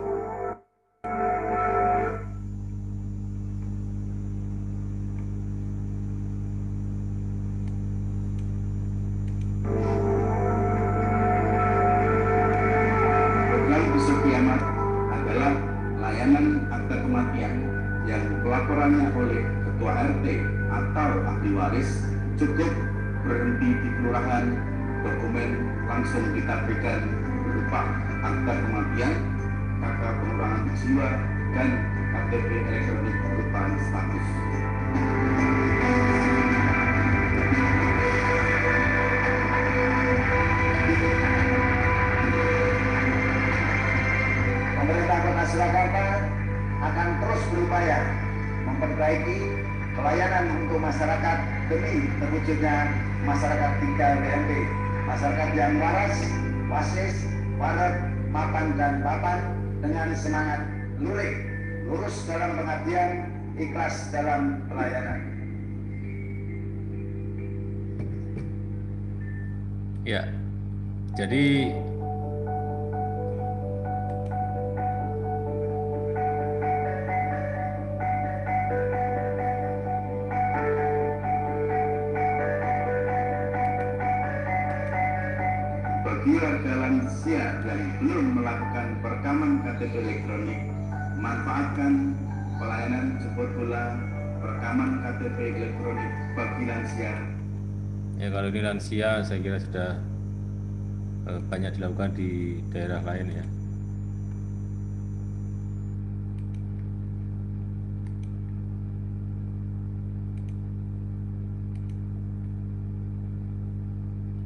program Besok Kiamat adalah layanan akte kematian yang pelaporannya oleh ketua RT atau ahli waris cukup berhenti di kelurahan, dokumen langsung kita berikan berupa akta kematian, kakak pengurangan jiwa, dan KTP elektronik berupa status. Pemerintah Kota Surakarta akan terus berupaya memperbaiki pelayanan untuk masyarakat demi terwujudnya masyarakat 3WMP, masyarakat yang waras, wasis, warep, mapan dan papan, dengan semangat lurik, lurus dalam pengabdian, ikhlas dalam pelayanan. ya, jadi bagi warga lansia yang belum melakukan perekaman KTP elektronik, manfaatkan pelayanan jemput bola perekaman KTP elektronik bagi lansia. ya, kalau ini lansia saya kira sudah banyak dilakukan di daerah lain ya.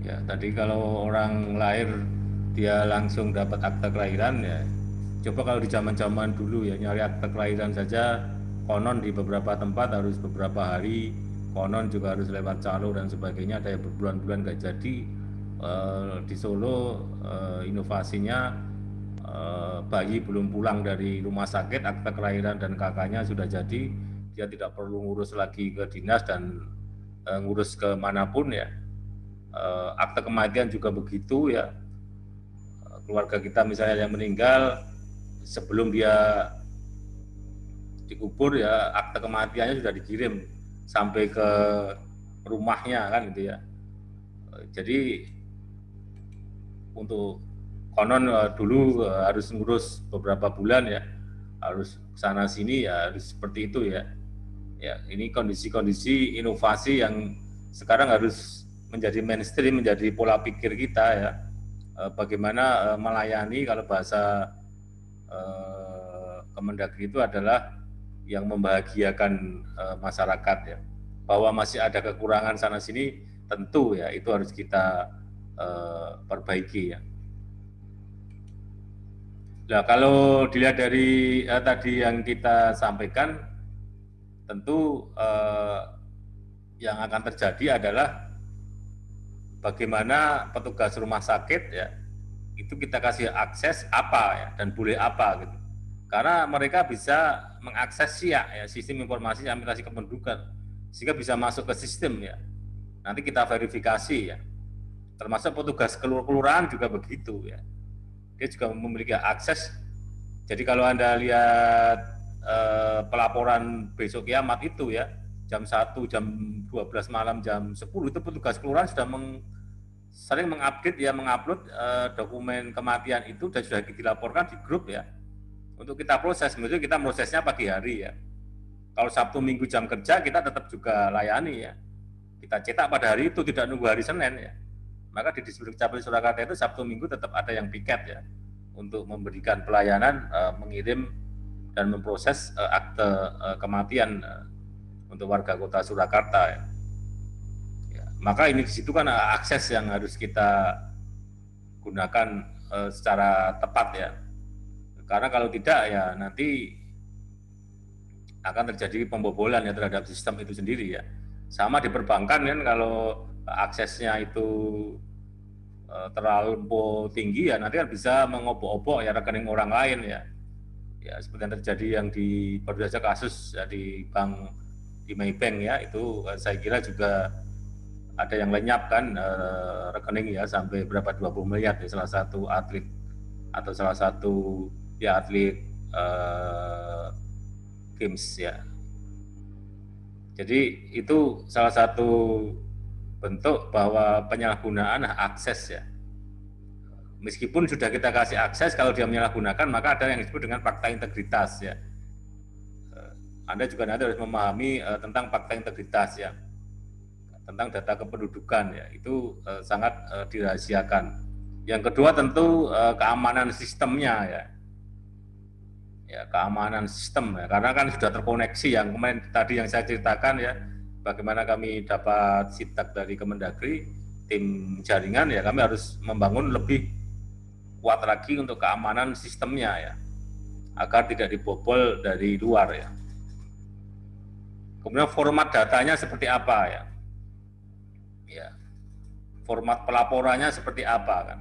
Ya, tadi kalau orang lahir dia langsung dapat akta kelahiran ya. Coba kalau di zaman-zaman dulu ya, nyari akta kelahiran saja konon di beberapa tempat harus beberapa hari, konon juga harus lewat calo dan sebagainya, ada yang berbulan-bulan nggak jadi. Di Solo inovasinya, bayi belum pulang dari rumah sakit, akta kelahiran dan kakaknya sudah jadi, dia tidak perlu ngurus lagi ke dinas dan ngurus ke manapun ya. Akte kematian juga begitu ya. Keluarga kita misalnya yang meninggal, sebelum dia dikubur ya akte kematiannya sudah dikirim sampai ke rumahnya kan gitu ya. Jadi untuk konon dulu harus ngurus beberapa bulan ya, harus sana sini ya, harus seperti itu ya. Ya, ini kondisi-kondisi inovasi yang sekarang harus menjadi mainstream, menjadi pola pikir kita ya. Bagaimana melayani, kalau bahasa Kemendagri itu adalah yang membahagiakan masyarakat ya. Bahwa masih ada kekurangan sana sini, tentu ya itu harus kita perbaiki ya. Nah, kalau dilihat dari tadi yang kita sampaikan, tentu yang akan terjadi adalah bagaimana petugas rumah sakit ya itu kita kasih akses apa ya dan boleh apa gitu. Karena mereka bisa mengakses SIA ya, sistem informasi administrasi kependudukan, sehingga bisa masuk ke sistem ya. Nanti kita verifikasi ya. Termasuk petugas kelurahan juga begitu ya. Dia juga memiliki akses. Jadi kalau Anda lihat pelaporan besok kiamat itu ya, jam 1, jam 12 malam, jam 10 itu petugas kelurahan sudah sering mengupdate ya, mengupload dokumen kematian itu dan sudah dilaporkan di grup ya. Untuk kita proses, maksudnya kita prosesnya pagi hari ya. Kalau Sabtu Minggu jam kerja kita tetap juga layani ya. Kita cetak pada hari itu, tidak nunggu hari Senin ya. Maka di Disduk Capil Surakarta itu Sabtu Minggu tetap ada yang piket ya untuk memberikan pelayanan, mengirim dan memproses akte kematian untuk warga Kota Surakarta ya. Maka ini di situ kan akses yang harus kita gunakan secara tepat ya. Karena kalau tidak ya nanti akan terjadi pembobolan ya terhadap sistem itu sendiri ya. Sama di perbankan kan kalau aksesnya itu terlalu tinggi ya nanti kan bisa mengobok-obok ya rekening orang lain ya. Ya seperti yang terjadi yang baru saja kasus ya, di Maybank ya, itu saya kira juga ada yang lenyap kan rekening ya sampai berapa 20 miliar ya, salah satu atlet atau salah satu ya atlet games ya. Jadi itu salah satu bentuk bahwa penyalahgunaan akses ya. Meskipun sudah kita kasih akses, kalau dia menyalahgunakan maka ada yang disebut dengan fakta integritas ya. Anda juga nanti harus memahami tentang fakta integritas ya, tentang data kependudukan ya, itu sangat dirahasiakan. Yang kedua tentu keamanan sistemnya ya. Ya, keamanan sistem ya, karena kan sudah terkoneksi yang kemarin tadi yang saya ceritakan ya, bagaimana kami dapat sidak dari Kemendagri, tim jaringan ya, kami harus membangun lebih kuat lagi untuk keamanan sistemnya ya, agar tidak dibobol dari luar ya. Kemudian format datanya seperti apa ya? Ya, format pelaporannya seperti apa kan?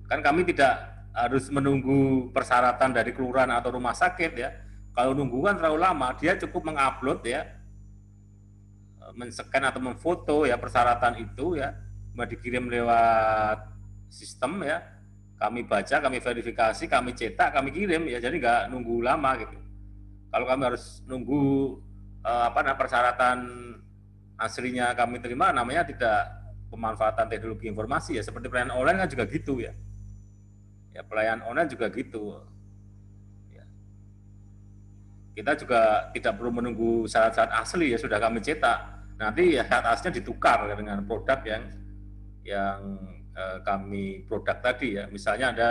Kan kami tidak harus menunggu persyaratan dari kelurahan atau rumah sakit ya. Kalau nunggu kan terlalu lama, dia cukup mengupload ya, men-scan atau memfoto ya persyaratan itu ya, dikirim lewat sistem ya, kami baca, kami verifikasi, kami cetak, kami kirim ya, jadi nggak nunggu lama gitu. Kalau kami harus nunggu persyaratan aslinya kami terima, namanya tidak pemanfaatan teknologi informasi ya, seperti pelayanan online kan juga gitu ya. Ya, pelayanan online juga gitu. Ya. Kita juga tidak perlu menunggu syarat-syarat asli ya, sudah kami cetak. Nanti ya syarat aslinya ditukar dengan produk yang kami produk tadi ya. Misalnya Anda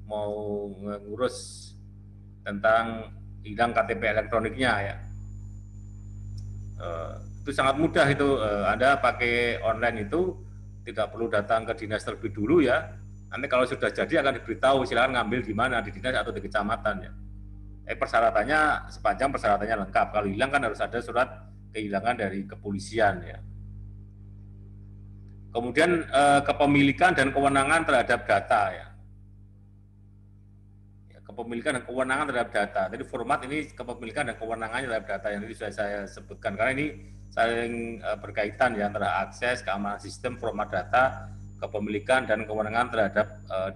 mau ngurus tentang hilang KTP elektroniknya ya. Itu sangat mudah itu, Anda pakai online itu tidak perlu datang ke dinas terlebih dulu ya. Nanti kalau sudah jadi akan diberitahu silakan ngambil di mana, di dinas atau di kecamatan ya. Persyaratannya sepanjang persyaratannya lengkap. Kalau hilang kan harus ada surat kehilangan dari kepolisian ya. Kemudian kepemilikan dan kewenangan terhadap data ya. Kepemilikan dan kewenangan terhadap data. Jadi format ini kepemilikan dan kewenangannya terhadap data yang tadi sudah saya sebutkan, karena ini saling berkaitan ya antara akses, keamanan sistem, format data, kepemilikan dan kewenangan terhadap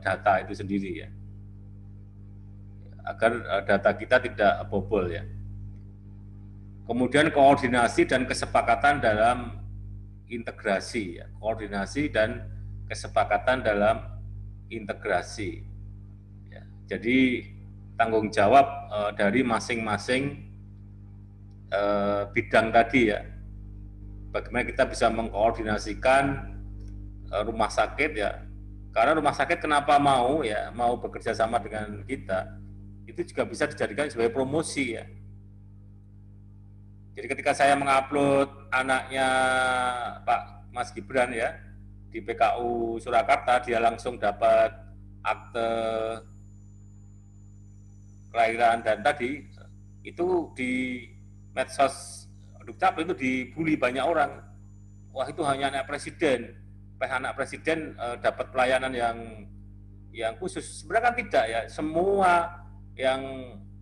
data itu sendiri ya, agar data kita tidak bobol ya. Kemudian koordinasi dan kesepakatan dalam integrasi ya, koordinasi dan kesepakatan dalam integrasi ya. Jadi tanggung jawab dari masing-masing bidang tadi ya, bagaimana kita bisa mengkoordinasikan rumah sakit ya, karena rumah sakit kenapa mau bekerja sama dengan kita, itu juga bisa dijadikan sebagai promosi ya. Jadi ketika saya mengupload anaknya Pak Mas Gibran ya di PKU Surakarta, dia langsung dapat akte kelahiran, dan tadi itu di medsos Dukcapil itu dibully banyak orang. wah itu hanya anak presiden, anak presiden dapat pelayanan yang khusus. Sebenarnya kan tidak ya, semua yang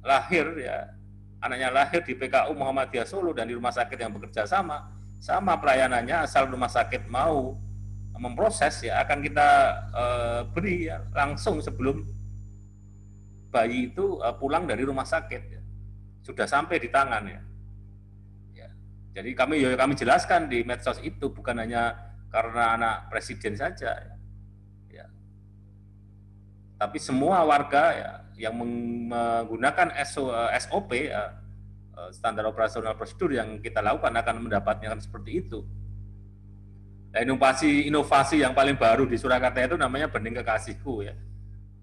lahir ya, anaknya lahir di PKU Muhammadiyah Solo dan di rumah sakit yang bekerja sama pelayanannya, asal rumah sakit mau memproses ya akan kita beri ya, langsung sebelum bayi itu pulang dari rumah sakit ya. Sudah sampai di tangan ya. Jadi kami jelaskan di medsos itu bukan hanya karena anak presiden saja ya. Tapi semua warga ya yang menggunakan SOP ya, standar operasional prosedur yang kita lakukan akan mendapatnya seperti itu. Nah, inovasi yang paling baru di Surakarta itu namanya Bening Kekasihku ya.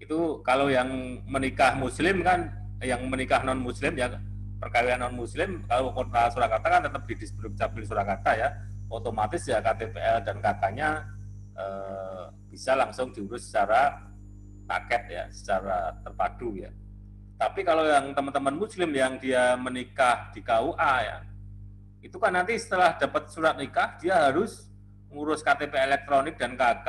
Itu kalau yang menikah muslim kan, yang menikah non muslim ya, perkawinan non muslim, kalau kota Surakarta kan tetap di Dukcapil Surakarta ya, otomatis ya KTPL dan KK-nya bisa langsung diurus secara paket ya, secara terpadu ya. Tapi kalau yang teman-teman muslim yang dia menikah di KUA ya, itu kan nanti setelah dapat surat nikah dia harus ngurus KTP elektronik dan KK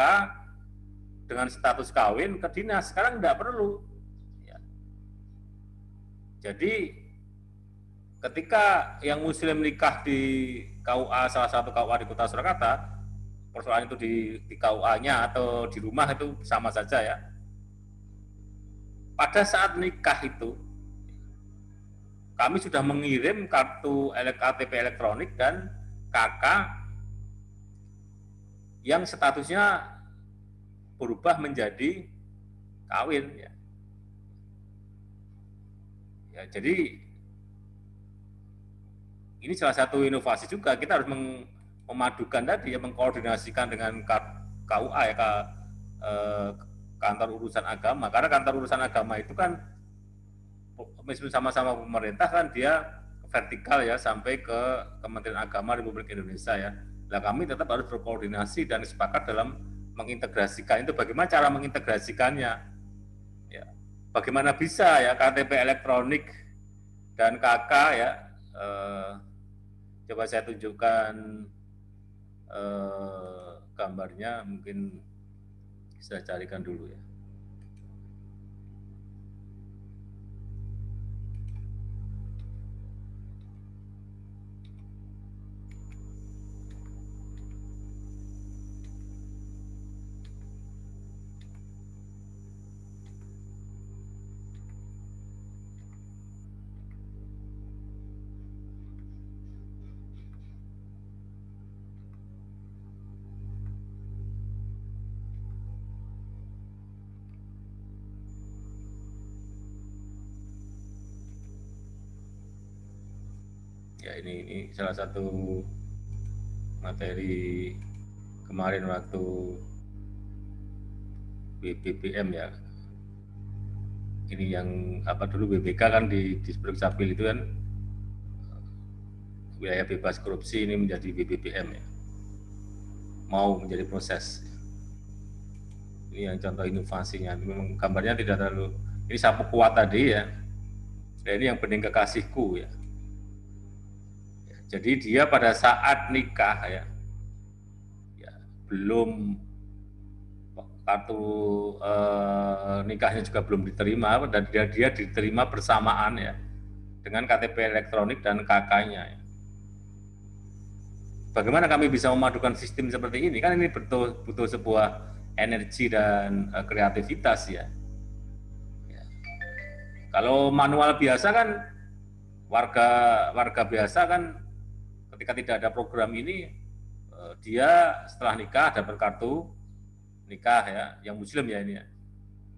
dengan status kawin ke dinas. Sekarang tidak perlu ya. Jadi ketika yang muslim nikah di KUA, salah satu KUA di Kota Surakarta, persoalan itu di KUA-nya atau di rumah itu sama saja ya. Pada saat nikah itu, kami sudah mengirim kartu KTP elektronik dan KK yang statusnya berubah menjadi kawin ya. Ya, jadi ini salah satu inovasi juga, kita harus memadukan tadi ya, mengkoordinasikan dengan KUA ya, kantor urusan agama, karena kantor urusan agama itu kan meskipun sama-sama pemerintah kan dia vertikal ya sampai ke Kementerian Agama Republik Indonesia ya. Nah kami tetap harus berkoordinasi dan sepakat dalam mengintegrasikan itu. Bagaimana cara mengintegrasikannya ya, bagaimana bisa ya KTP elektronik dan KK ya, coba saya tunjukkan gambarnya, mungkin saya carikan dulu ya. Ya ini salah satu materi kemarin waktu BBM ya. Ini yang apa dulu BBK kan di Dukcapil itu kan wilayah bebas korupsi, ini menjadi BBM ya. Mau menjadi proses. Ini yang contoh inovasinya. Memang gambarnya tidak terlalu. Ini Sapu Kuat tadi ya. Dan ini yang Bening Kekasihku ya. Jadi dia pada saat nikah ya belum kartu nikahnya juga belum diterima, dan dia diterima bersamaan ya dengan KTP elektronik dan KK-nya ya. Bagaimana kami bisa memadukan sistem seperti ini? Kan ini butuh sebuah energi dan kreativitas ya. Kalau manual biasa kan warga biasa kan ketika tidak ada program ini, dia setelah nikah dapat kartu nikah ya, yang muslim ya ini ya.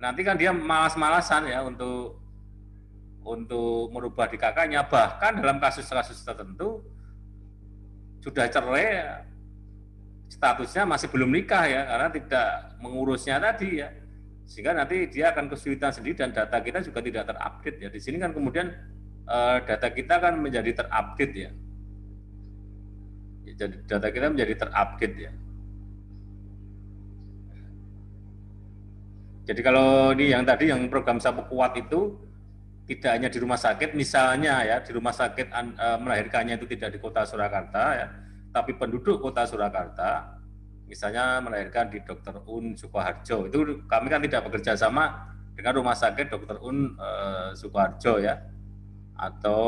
Nanti kan dia malas-malasan ya untuk merubah di KK-nya, bahkan dalam kasus-kasus tertentu sudah cerai, statusnya masih belum nikah ya, karena tidak mengurusnya tadi ya, sehingga nanti dia akan kesulitan sendiri dan data kita juga tidak terupdate ya. Di sini kan kemudian data kita kan menjadi terupdate ya. Jadi data kita menjadi terupdate ya. Jadi kalau ini yang tadi yang program Sapu Kuat itu tidak hanya di rumah sakit, misalnya ya di rumah sakit melahirkannya itu tidak di Kota Surakarta ya, tapi penduduk Kota Surakarta, misalnya melahirkan di Dr. Un Sukoharjo, itu kami kan tidak bekerja sama dengan Rumah Sakit Dr. Un Sukoharjo ya, atau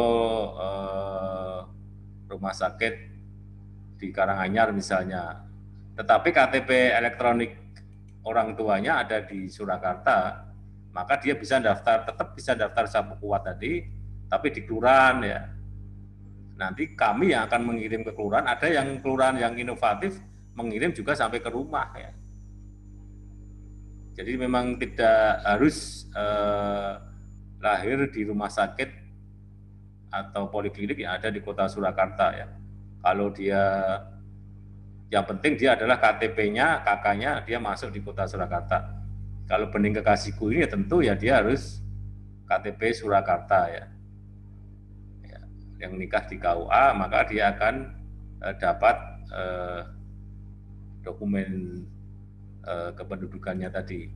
rumah sakit di Karanganyar misalnya. Tetapi KTP elektronik orang tuanya ada di Surakarta, maka dia bisa daftar, tetap bisa daftar Sapu Kuat tadi, tapi di kelurahan ya. Nanti kami yang akan mengirim ke kelurahan, ada yang kelurahan yang inovatif mengirim juga sampai ke rumah ya. Jadi memang tidak harus lahir di rumah sakit atau poliklinik yang ada di Kota Surakarta ya. Kalau dia, yang penting dia adalah KTP-nya, kakaknya dia masuk di Kota Surakarta. Kalau Bening Kekasihku ini ya tentu ya dia harus KTP Surakarta ya. Yang nikah di KUA maka dia akan dapat dokumen kependudukannya tadi.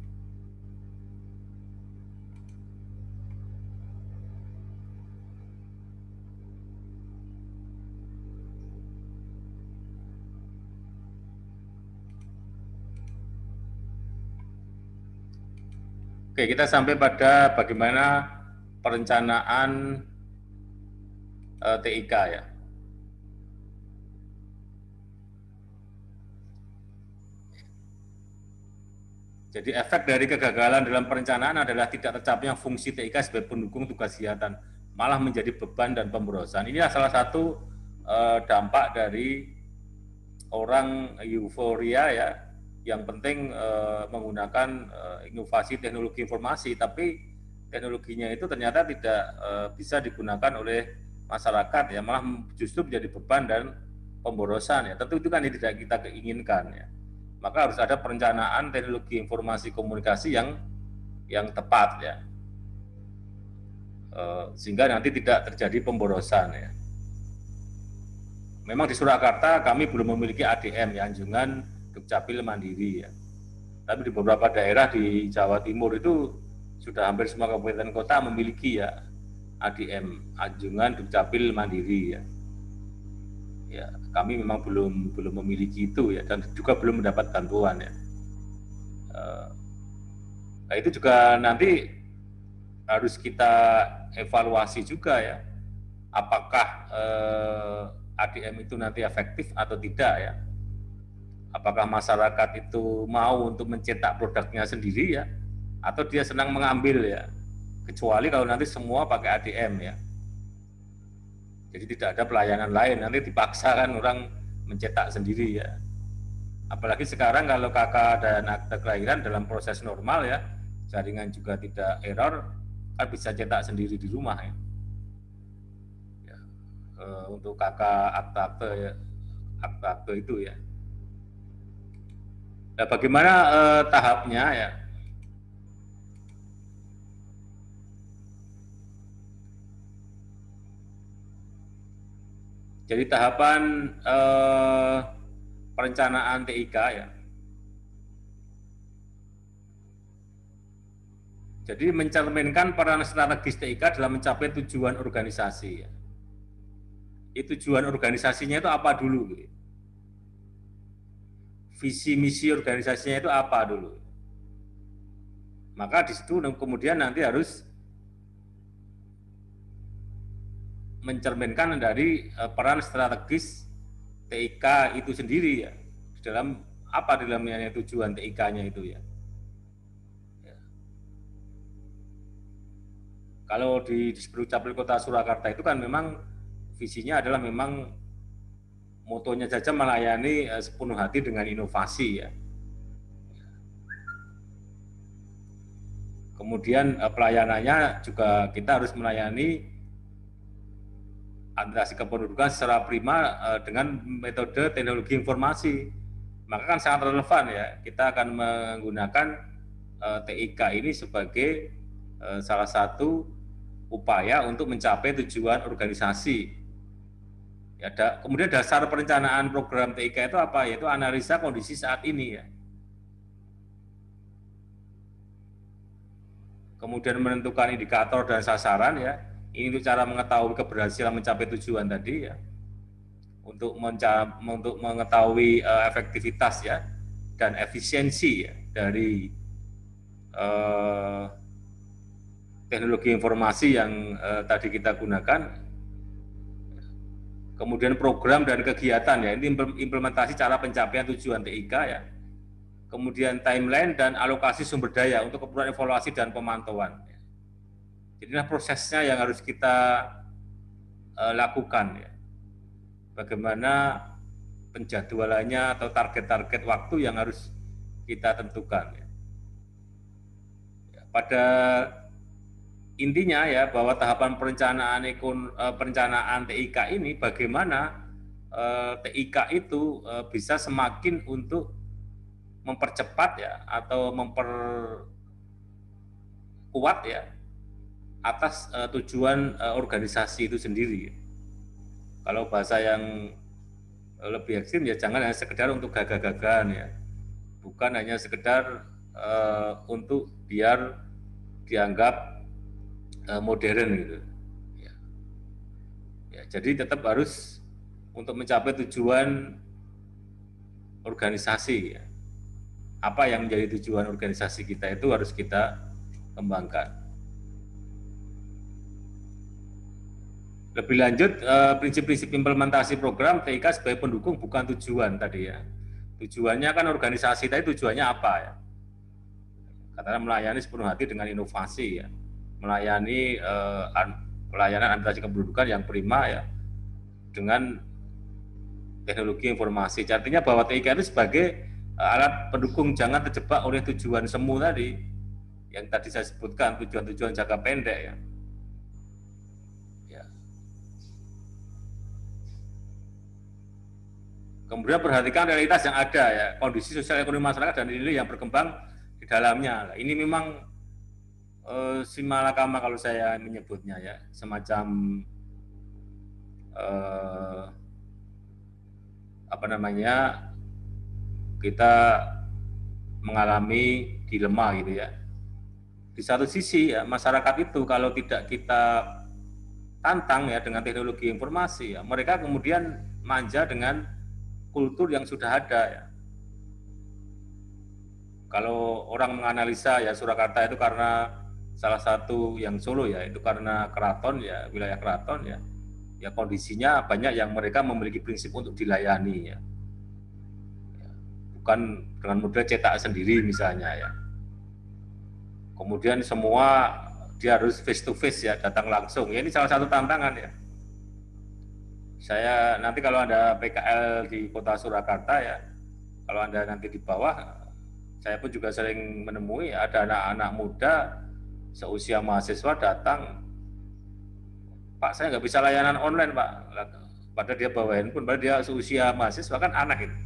Oke, kita sampai pada bagaimana perencanaan TIK ya. Jadi efek dari kegagalan dalam perencanaan adalah tidak tercapainya fungsi TIK sebagai pendukung tugas kegiatan, malah menjadi beban dan pemborosan. Ini salah satu dampak dari orang euforia ya, yang penting menggunakan inovasi teknologi informasi, tapi teknologinya itu ternyata tidak bisa digunakan oleh masyarakat ya, malah justru menjadi beban dan pemborosan ya. Tentu itu kan yang tidak kita keinginkan ya. Maka harus ada perencanaan teknologi informasi komunikasi yang tepat ya, sehingga nanti tidak terjadi pemborosan ya. Memang di Surakarta kami belum memiliki ADM ya, Anjungan Dukcapil Mandiri ya. Tapi di beberapa daerah di Jawa Timur itu sudah hampir semua kabupaten kota memiliki ya ADM, Anjungan Dukcapil Mandiri ya. Ya, kami memang belum memiliki itu ya, dan juga belum mendapat bantuan ya. Nah itu juga nanti harus kita evaluasi juga ya, apakah ADM itu nanti efektif atau tidak ya. Apakah masyarakat itu mau untuk mencetak produknya sendiri ya, atau dia senang mengambil ya. Kecuali kalau nanti semua pakai ADM ya. Jadi tidak ada pelayanan lain, nanti dipaksa kan orang mencetak sendiri ya. Apalagi sekarang kalau kakak dan akte kelahiran dalam proses normal ya, jaringan juga tidak error, kan bisa cetak sendiri di rumah ya. Untuk kakak akte itu ya. Nah, bagaimana tahapnya ya? Jadi tahapan perencanaan TIK ya. Jadi mencerminkan peran strategis TIK dalam mencapai tujuan organisasi ya. Tujuan organisasinya itu apa dulu? Visi misi organisasinya itu apa dulu? Maka di situ kemudian nanti harus mencerminkan dari peran strategis TIK itu sendiri ya, di dalam apa di dalamnya tujuan TIK-nya itu ya. Kalau di Dukcapil Kota Surakarta itu kan memang visinya adalah memang motonya saja melayani sepenuh hati dengan inovasi ya. Kemudian pelayanannya juga kita harus melayani administrasi kependudukan secara prima dengan metode teknologi informasi. Maka kan sangat relevan ya, kita akan menggunakan TIK ini sebagai salah satu upaya untuk mencapai tujuan organisasi. Ya, kemudian dasar perencanaan program TIK itu apa? Yaitu analisa kondisi saat ini ya. Kemudian menentukan indikator dan sasaran ya. Ini untuk cara mengetahui keberhasilan mencapai tujuan tadi ya. untuk mengetahui efektivitas ya dan efisiensi ya, dari teknologi informasi yang tadi kita gunakan. Kemudian program dan kegiatan ya, ini implementasi cara pencapaian tujuan TIK ya. Kemudian timeline dan alokasi sumber daya untuk keperluan evaluasi dan pemantauan. Jadi prosesnya yang harus kita lakukan ya. Bagaimana penjadwalannya atau target-target waktu yang harus kita tentukan ya. Pada intinya ya, bahwa tahapan perencanaan TIK ini bagaimana TIK itu bisa semakin untuk mempercepat ya atau memperkuat ya atas tujuan organisasi itu sendiri. Kalau bahasa yang lebih ekstrim ya, jangan hanya sekedar untuk gagah-gagahan ya, bukan hanya sekedar untuk biar dianggap modern gitu. Ya, jadi tetap harus untuk mencapai tujuan organisasi ya. Apa yang menjadi tujuan organisasi kita itu harus kita kembangkan. Lebih lanjut, prinsip-prinsip implementasi program TIK sebagai pendukung bukan tujuan tadi ya. Tujuannya kan organisasi tadi tujuannya apa ya? Katanya melayani sepenuh hati dengan inovasi ya. Melayani pelayanan administrasi kependudukan yang prima ya dengan teknologi informasi. Artinya bahwa TIK itu sebagai alat pendukung, jangan terjebak oleh tujuan semu tadi yang tadi saya sebutkan, tujuan-tujuan jangka pendek ya. Kemudian perhatikan realitas yang ada ya, kondisi sosial ekonomi masyarakat dan nilai yang berkembang di dalamnya. Ini memang simalakama kalau saya menyebutnya ya, semacam kita mengalami dilema gitu ya. Di satu sisi ya, masyarakat itu kalau tidak kita tantang ya dengan teknologi informasi ya, mereka kemudian manja dengan kultur yang sudah ada ya. Kalau orang menganalisa ya, Surakarta itu karena salah satu yang Solo ya, itu karena keraton ya, wilayah keraton ya. Ya kondisinya banyak yang mereka memiliki prinsip untuk dilayani ya. Bukan dengan model cetak sendiri misalnya ya. Kemudian semua dia harus face to face ya, datang langsung. Ya, ini salah satu tantangan ya. Saya nanti kalau ada PKL di Kota Surakarta ya, kalau Anda nanti di bawah, saya pun juga sering menemui ada anak-anak muda seusia mahasiswa datang, Pak saya nggak bisa layanan online Pak, padahal dia bawa handphone, padahal dia seusia mahasiswa, kan anak itu.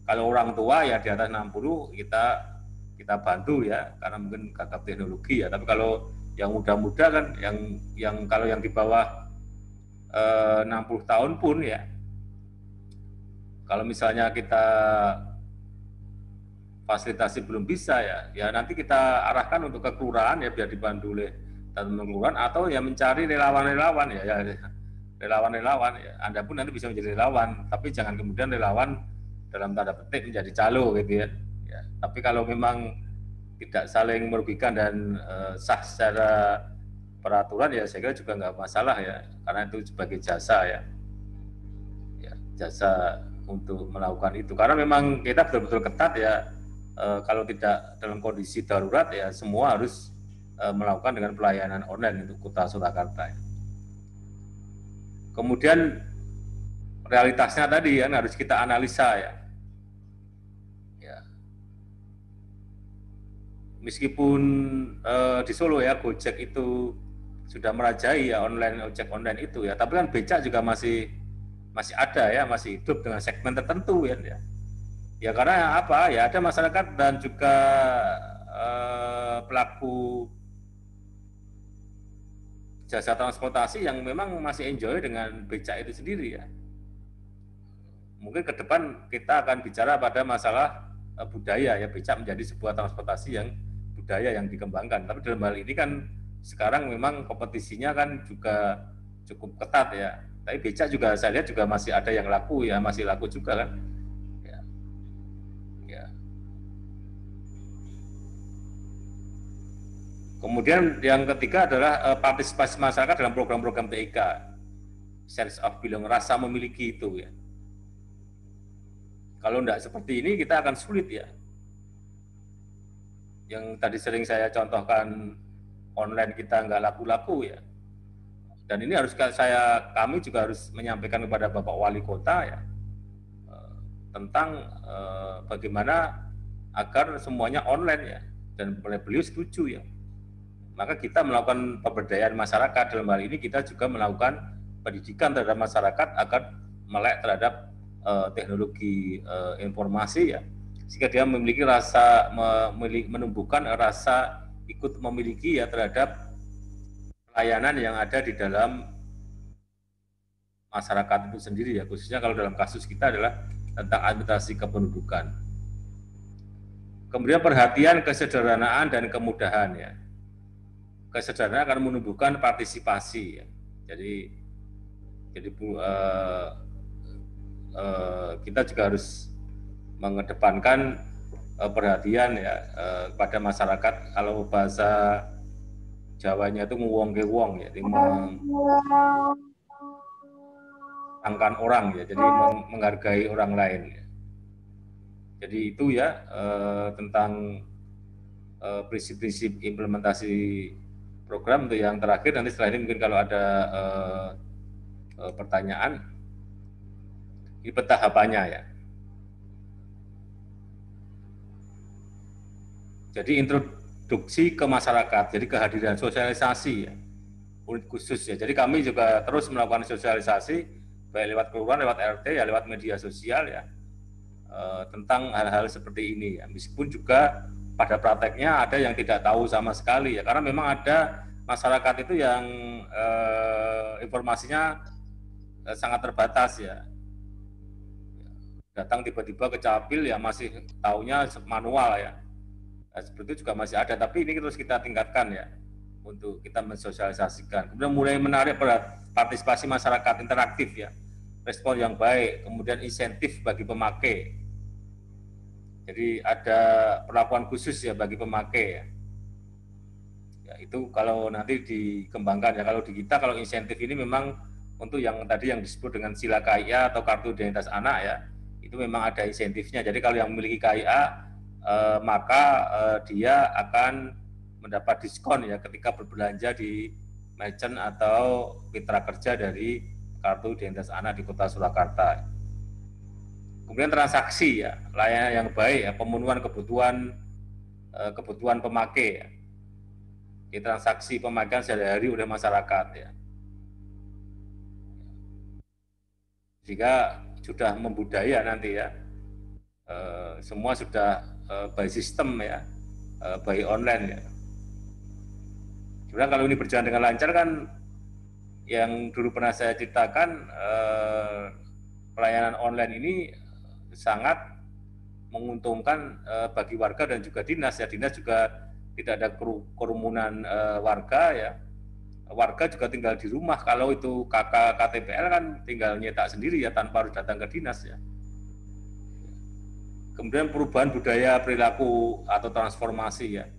Kalau orang tua ya di atas 60 kita bantu ya, karena mungkin gagap teknologi ya, tapi kalau yang muda-muda kan, yang kalau yang di bawah 60 tahun pun ya, kalau misalnya kita fasilitasi belum bisa ya nanti kita arahkan untuk ke kelurahan ya, biar dibantu oleh teman-teman kelurahan, atau ya mencari relawan-relawan ya relawan-relawan ya. Anda pun nanti bisa menjadi relawan, tapi jangan kemudian relawan dalam tanda petik menjadi calo gitu ya. Tapi kalau memang tidak saling merugikan dan sah secara peraturan ya, saya kira juga nggak masalah ya, karena itu sebagai jasa ya, jasa untuk melakukan itu. Karena memang kita betul-betul ketat ya, kalau tidak dalam kondisi darurat ya semua harus melakukan dengan pelayanan online untuk Kota Surakarta. Kemudian realitasnya tadi kan harus kita analisa ya. Meskipun di Solo ya Gojek itu sudah merajai ya ojek online itu ya, tapi kan becak juga masih ada ya, masih hidup dengan segmen tertentu ya. Ya karena apa ya, ada masyarakat dan juga pelaku jasa transportasi yang memang masih enjoy dengan becak itu sendiri ya. Mungkin ke depan kita akan bicara pada masalah budaya ya, becak menjadi sebuah transportasi yang budaya yang dikembangkan. Tapi dalam hal ini kan sekarang memang kompetisinya kan juga cukup ketat ya. Tapi becak juga saya lihat juga masih ada yang laku ya, masih laku juga kan. Ya. Ya. Kemudian yang ketiga adalah partisipasi masyarakat dalam program-program TIK, sense of belong, rasa memiliki itu ya. Kalau tidak seperti ini kita akan sulit ya. Yang tadi sering saya contohkan, online kita nggak laku-laku ya. Dan ini harus kami juga harus menyampaikan kepada Bapak Wali Kota ya, tentang bagaimana agar semuanya online ya, dan beliau setuju ya. Maka kita melakukan pemberdayaan masyarakat, dalam hal ini kita juga melakukan pendidikan terhadap masyarakat agar melek terhadap teknologi informasi ya, sehingga dia memiliki rasa menumbuhkan rasa ikut memiliki ya terhadap layanan yang ada di dalam masyarakat itu sendiri ya, khususnya kalau dalam kasus kita adalah tentang administrasi kependudukan. Kemudian perhatian, kesederhanaan dan kemudahan ya. Kesederhanaan akan menumbuhkan partisipasi ya. Jadi kita juga harus mengedepankan perhatian ya pada masyarakat. Kalau bahasa Jawanya itu nguwong ke wong ya, jadi mengangkat orang ya, jadi menghargai orang lain ya. Jadi itu ya tentang prinsip-prinsip implementasi program. Untuk yang terakhir, nanti setelah ini mungkin kalau ada pertanyaan, ini pentahapannya ya. Jadi introduksi ke masyarakat, jadi kehadiran sosialisasi ya, unit khusus ya. Jadi kami juga terus melakukan sosialisasi baik lewat kelurahan, lewat RT ya, lewat media sosial ya, tentang hal-hal seperti ini ya. Meskipun juga pada prakteknya ada yang tidak tahu sama sekali ya, karena memang ada masyarakat itu yang informasinya sangat terbatas ya. Datang tiba-tiba ke Capil ya masih taunya manual ya. Nah, seperti itu juga masih ada, tapi ini terus kita tingkatkan ya untuk kita mensosialisasikan. Kemudian mulai menarik partisipasi masyarakat interaktif ya, respon yang baik, kemudian insentif bagi pemakai. Jadi ada perlakuan khusus ya bagi pemakai ya. Ya itu kalau nanti dikembangkan ya. Kalau di kita, kalau insentif ini memang untuk yang tadi yang disebut dengan sila KIA atau kartu identitas anak ya, itu memang ada insentifnya. Jadi kalau yang memiliki KIA maka dia akan mendapat diskon ya ketika berbelanja di merchant atau mitra kerja dari kartu identitas anak di Kota Surakarta. Kemudian transaksi ya, layanan yang baik ya, pemenuhan kebutuhan pemakai ya. Di transaksi pemakaian sehari-hari oleh masyarakat ya. Jika sudah membudaya nanti ya, semua sudah by system ya, by online ya. Sebenarnya kalau ini berjalan dengan lancar kan, yang dulu pernah saya ceritakan, pelayanan online ini sangat menguntungkan bagi warga dan juga dinas ya. Dinas juga tidak ada kerumunan warga ya. Warga juga tinggal di rumah. Kalau itu KK KTPL kan tinggal nyetak sendiri ya, tanpa harus datang ke dinas ya. Kemudian perubahan budaya perilaku atau transformasi ya,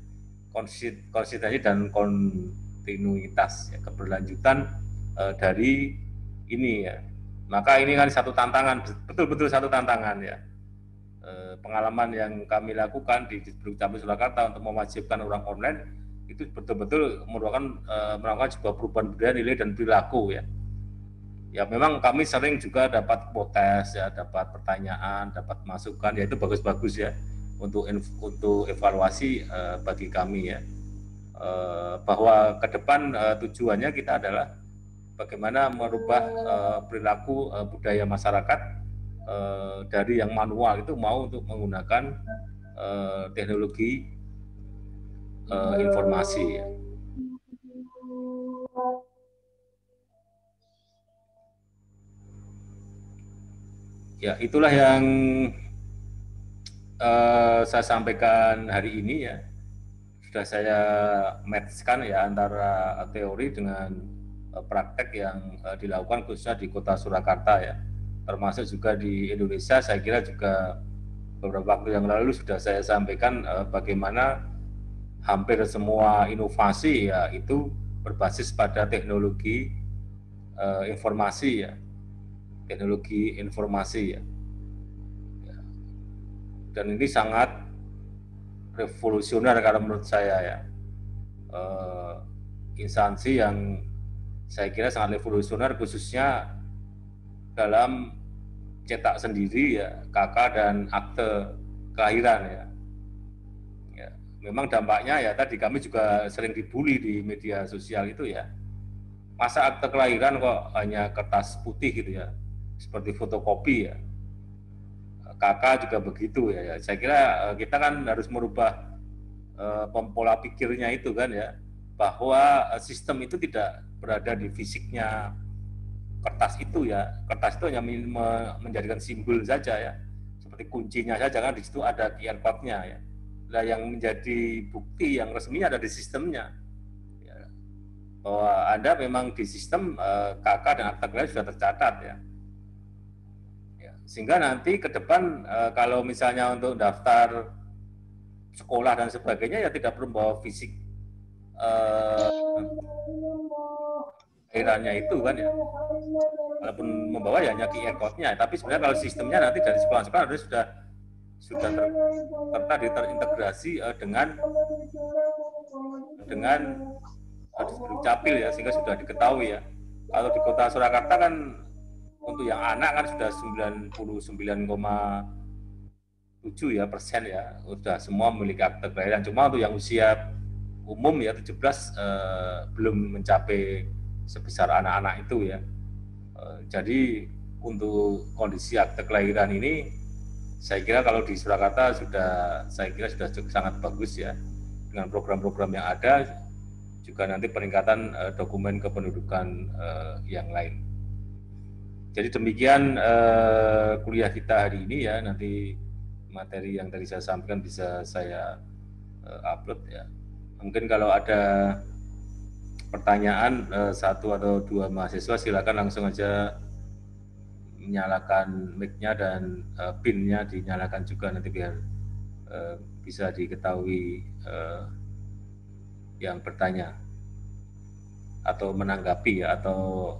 konsistensi dan kontinuitas ya, keberlanjutan dari ini ya. Maka ini kan satu tantangan, betul-betul satu tantangan ya. Pengalaman yang kami lakukan di Dukcapil Surakarta untuk mewajibkan orang online itu betul-betul melakukan sebuah perubahan budaya, nilai dan perilaku ya. Ya memang kami sering juga dapat protes ya, dapat pertanyaan, dapat masukan, ya itu bagus-bagus ya untuk evaluasi bagi kami ya, bahwa ke depan tujuannya kita adalah bagaimana merubah perilaku budaya masyarakat dari yang manual itu mau untuk menggunakan teknologi informasi ya. Ya, itulah yang saya sampaikan hari ini ya. Sudah saya matchkan ya antara teori dengan praktek yang dilakukan khususnya di Kota Surakarta ya, termasuk juga di Indonesia. Saya kira juga beberapa waktu yang lalu sudah saya sampaikan bagaimana hampir semua inovasi ya itu berbasis pada teknologi informasi ya, teknologi informasi ya. Dan ini sangat revolusioner kalau menurut saya ya, instansi yang saya kira sangat revolusioner khususnya dalam cetak sendiri ya KK dan akte kelahiran ya. Ya, memang dampaknya ya tadi kami juga sering dibully di media sosial itu ya. Masa akte kelahiran kok hanya kertas putih gitu ya, seperti fotokopi ya. KK juga begitu ya. Saya kira kita kan harus merubah pola pikirnya itu kan ya, bahwa sistem itu tidak berada di fisiknya kertas itu ya. Kertas itu hanya menjadikan simbol saja ya, seperti kuncinya saja kan, di situ ada QR code-nya ya. Nah, yang menjadi bukti yang resmi ada di sistemnya ya, bahwa Anda memang di sistem KK dan akta kelahiran sudah tercatat ya. Sehingga nanti ke depan kalau misalnya untuk daftar sekolah dan sebagainya ya tidak perlu bawa fisik kelahirannya itu kan ya. Walaupun membawa ya hanya QR code-nya, tapi sebenarnya kalau sistemnya nanti dari sekolah-sekolah sudah terintegrasi dengan Dukcapil ya, sehingga sudah diketahui ya. Kalau di Kota Surakarta kan untuk yang anak kan sudah 99,7% ya persen ya, sudah semua memiliki akte kelahiran. Cuma untuk yang usia umum ya 17 belum mencapai sebesar anak-anak itu ya. Jadi untuk kondisi akte kelahiran ini, saya kira kalau di Surakarta sudah sangat bagus ya, dengan program-program yang ada, juga nanti peningkatan dokumen kependudukan yang lain. Jadi demikian kuliah kita hari ini ya, nanti materi yang tadi saya sampaikan bisa saya upload ya. Mungkin kalau ada pertanyaan satu atau dua mahasiswa silakan langsung aja menyalakan mic-nya dan pin-nya dinyalakan juga nanti biar bisa diketahui yang bertanya atau menanggapi ya, atau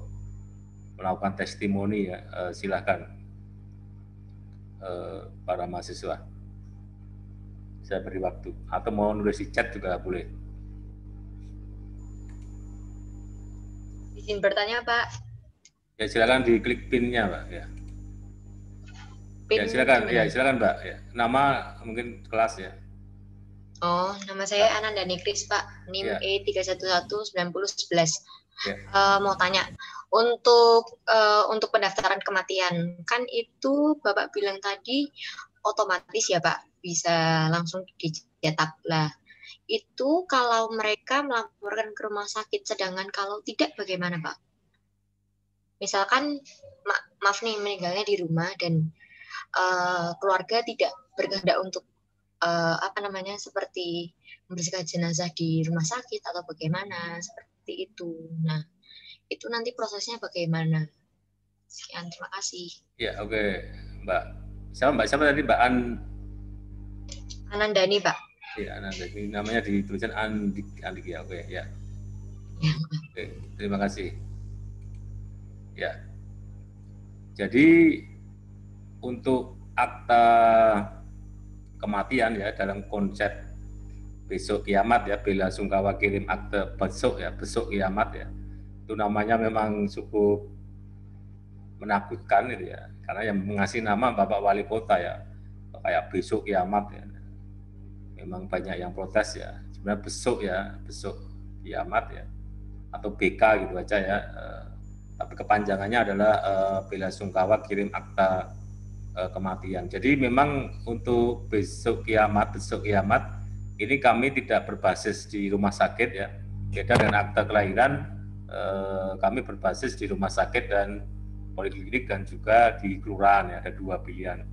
melakukan testimoni ya, silakan para mahasiswa. Saya beri waktu, atau mau nulis di chat juga boleh. Izin bertanya, Pak. Ya silakan diklik pin-nya, Pak ya. Pin ya silakan, ya silakan, Mbak ya. Nama mungkin kelas ya. Oh, nama saya Anandani Kris, Pak. NIM Ya. E3119011. Ya. Mau tanya, untuk pendaftaran kematian, kan itu Bapak bilang tadi otomatis ya Pak, bisa langsung dicetak. Lah, itu kalau mereka melaporkan ke rumah sakit, sedangkan kalau tidak bagaimana Pak? Misalkan, maaf nih, meninggalnya di rumah dan keluarga tidak berkehendak untuk seperti membersihkan jenazah di rumah sakit atau bagaimana, seperti itu. Nah, itu nanti prosesnya bagaimana? Sekian, terima kasih. Ya, oke, Mbak. Siapa tadi, Mbak Anandani, Pak. Ya, Anandani. Namanya dituliskan Andik ya, oke, ya. Ya. Oke, terima kasih. Ya. Jadi untuk akta kematian ya, dalam konsep besok kiamat ya, bela sungkawa kirim akte besok ya, besok kiamat ya, itu namanya memang cukup menakutkan gitu ya, karena yang mengasih nama Bapak Wali Kota ya, kayak besok kiamat ya, memang banyak yang protes ya. Sebenarnya besok ya, besok kiamat ya, atau BK gitu aja ya, tapi kepanjangannya adalah bela sungkawa kirim akta kematian. Jadi memang untuk besok kiamat ini kami tidak berbasis di rumah sakit ya, beda dengan akta kelahiran, kami berbasis di rumah sakit dan poliklinik dan juga di kelurahan ya, ada dua pilihan.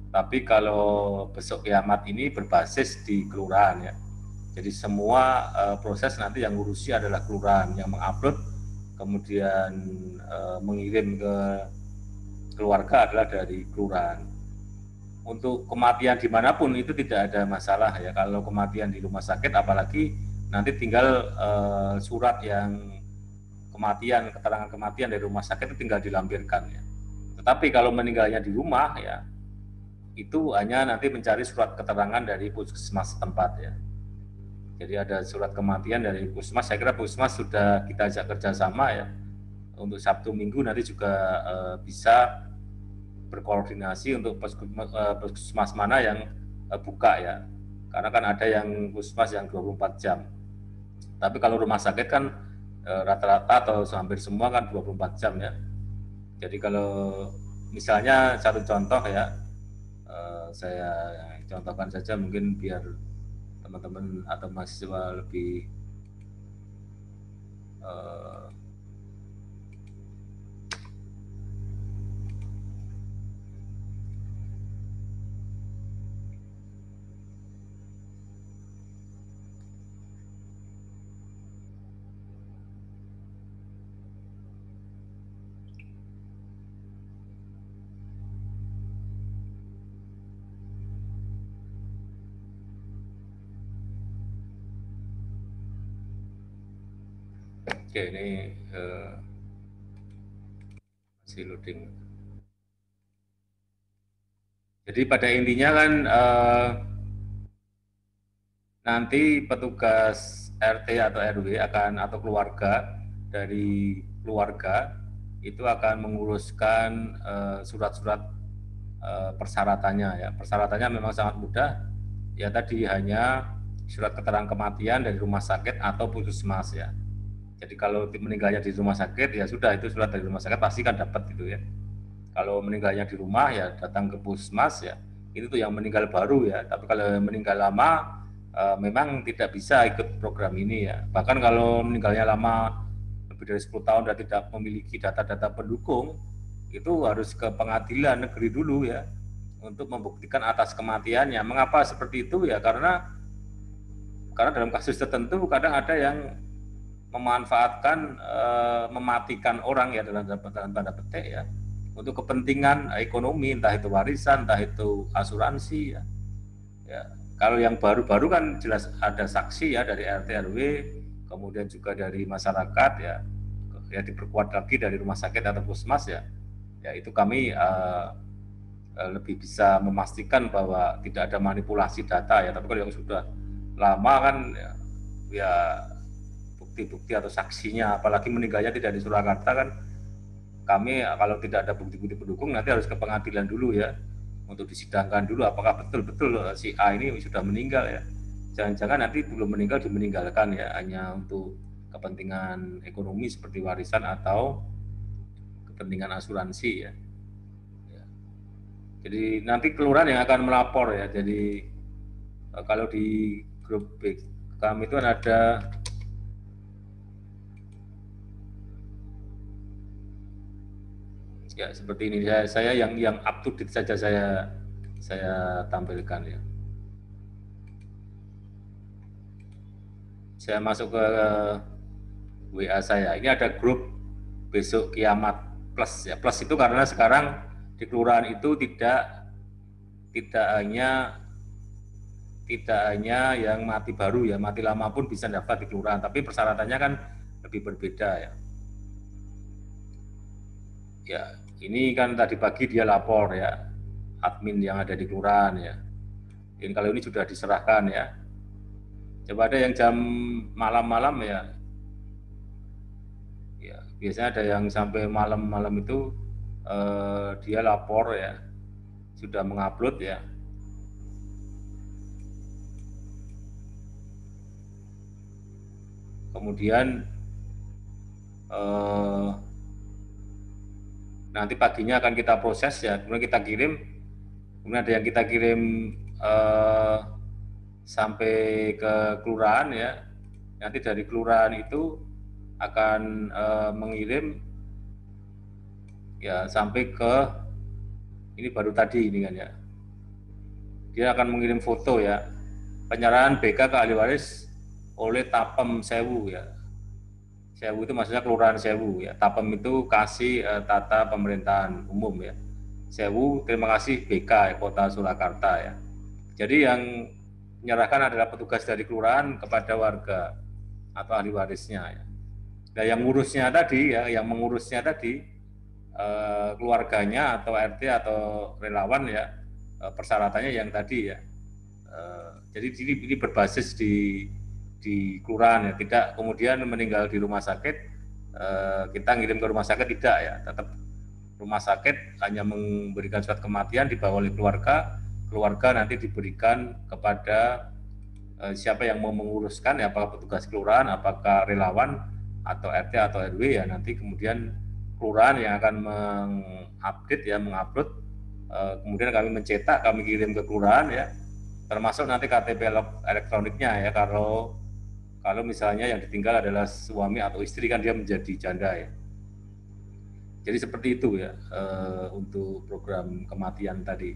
Tapi kalau besok kiamat ini berbasis di kelurahan ya, jadi semua proses nanti yang ngurusi adalah kelurahan, yang mengupload kemudian mengirim ke keluarga adalah dari kelurahan. Untuk kematian dimanapun itu tidak ada masalah ya. Kalau kematian di rumah sakit, apalagi nanti tinggal surat yang kematian, keterangan kematian dari rumah sakit itu tinggal dilampirkan ya. Tetapi kalau meninggalnya di rumah ya, itu hanya nanti mencari surat keterangan dari puskesmas tempat ya. Jadi ada surat kematian dari puskesmas. Saya kira puskesmas sudah kita ajak kerjasama ya. Untuk Sabtu Minggu nanti juga bisa berkoordinasi untuk puskesmas mana yang buka ya. Karena kan ada yang puskesmas yang 24 jam. Tapi kalau rumah sakit kan rata-rata atau hampir semua kan 24 jam ya. Jadi kalau misalnya satu contoh ya, saya contohkan saja mungkin biar teman-teman atau mahasiswa lebih oke, ini masih loading. Jadi pada intinya kan nanti petugas RT atau RW akan atau keluarga dari keluarga itu akan menguruskan surat-surat persyaratannya ya. Persyaratannya memang sangat mudah. Ya tadi hanya surat keterangan kematian dari rumah sakit atau puskesmas ya. Jadi kalau meninggalnya di rumah sakit ya sudah, itu surat dari rumah sakit pasti kan dapat gitu ya. Kalau meninggalnya di rumah ya datang ke puskesmas ya. Itu tuh yang meninggal baru ya. Tapi kalau meninggal lama memang tidak bisa ikut program ini ya. Bahkan kalau meninggalnya lama lebih dari 10 tahun dan tidak memiliki data-data pendukung, itu harus ke pengadilan negeri dulu ya untuk membuktikan atas kematiannya. Mengapa seperti itu ya? Karena dalam kasus tertentu kadang ada yang memanfaatkan mematikan orang ya dalam tanda petik ya untuk kepentingan ekonomi, entah itu warisan, entah itu asuransi ya. Ya, kalau yang baru-baru kan jelas ada saksi ya dari RT RW, kemudian juga dari masyarakat ya diperkuat lagi dari rumah sakit atau puskesmas ya. Ya itu kami lebih bisa memastikan bahwa tidak ada manipulasi data ya. Tapi kalau yang sudah lama kan ya bukti-bukti atau saksinya, apalagi meninggalnya tidak di Surakarta kan, kami kalau tidak ada bukti-bukti pendukung nanti harus ke pengadilan dulu ya untuk disidangkan dulu apakah betul-betul si A ini sudah meninggal ya. Jangan-jangan nanti belum meninggal dimeninggalkan ya hanya untuk kepentingan ekonomi seperti warisan atau kepentingan asuransi ya. Jadi nanti kelurahan yang akan melapor ya. Jadi kalau di grup B kami itu ada ya seperti ini, saya yang up to date saja saya tampilkan ya. Saya masuk ke WA saya. Ini ada grup besok kiamat plus ya. Plus itu karena sekarang di kelurahan itu tidak hanya yang mati baru ya, mati lama pun bisa dapat di kelurahan, tapi persyaratannya kan lebih berbeda ya. Ya, ini kan tadi pagi dia lapor ya, admin yang ada di kelurahan ya. Ini kalau ini sudah diserahkan ya. Coba ada yang jam malam-malam ya. Ya, biasanya ada yang sampai malam-malam itu dia lapor ya, sudah mengupload ya. Kemudian nanti paginya akan kita proses ya, kemudian kita kirim, kemudian ada yang kita kirim sampai ke kelurahan ya, nanti dari kelurahan itu akan mengirim ya sampai ke ini baru tadi ini kan ya, dia akan mengirim foto ya, penyerahan BK ke ahli waris oleh Tapem Sewu ya. Sewu itu maksudnya kelurahan Sewu ya. Tapem itu kasih tata pemerintahan umum ya. Sewu terima kasih BK ya, Kota Surakarta ya. Jadi yang menyerahkan adalah petugas dari kelurahan kepada warga atau ahli warisnya ya. Nah yang mengurusnya tadi keluarganya atau RT atau relawan ya, persyaratannya yang tadi ya. Jadi ini berbasis di kelurahan ya, tidak kemudian meninggal di rumah sakit kita ngirim ke rumah sakit, tidak ya, tetap rumah sakit hanya memberikan surat kematian dibawa oleh keluarga nanti diberikan kepada siapa yang mau menguruskan ya, apakah petugas kelurahan, apakah relawan atau RT atau RW ya, nanti kemudian kelurahan yang akan mengupload, kemudian kami mencetak, kami kirim ke kelurahan ya, termasuk nanti KTP elektroniknya ya, kalau misalnya yang ditinggal adalah suami atau istri kan dia menjadi janda ya. Jadi seperti itu ya untuk program kematian tadi.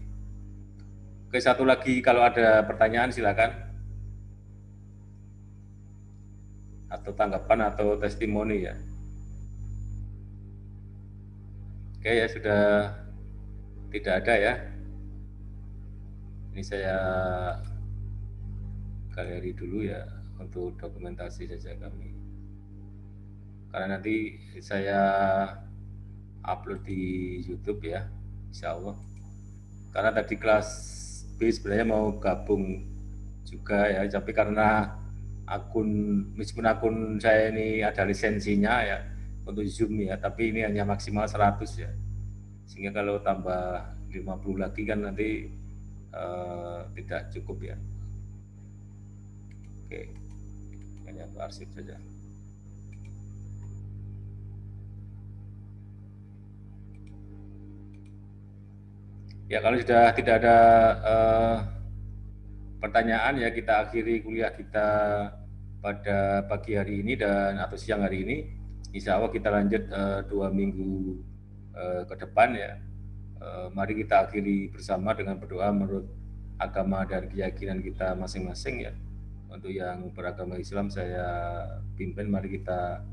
Oke, satu lagi kalau ada pertanyaan silakan, atau tanggapan atau testimoni ya. Oke ya, sudah tidak ada ya. Ini saya galeri dulu ya untuk dokumentasi saja kami. Karena nanti saya upload di YouTube ya, insya Allah. Karena tadi kelas B sebenarnya mau gabung juga ya, tapi karena meskipun akun saya ini ada lisensinya ya untuk Zoom ya, tapi ini hanya maksimal 100 ya, sehingga kalau tambah 50 lagi kan nanti tidak cukup ya. Oke, hanya arsip saja. Ya, kalau sudah tidak ada pertanyaan ya, kita akhiri kuliah kita pada pagi hari ini atau siang hari ini. Insya Allah kita lanjut 2 minggu ke depan ya. Mari kita akhiri bersama dengan berdoa menurut agama dan keyakinan kita masing-masing ya. Untuk yang beragama Islam saya pimpin, mari kita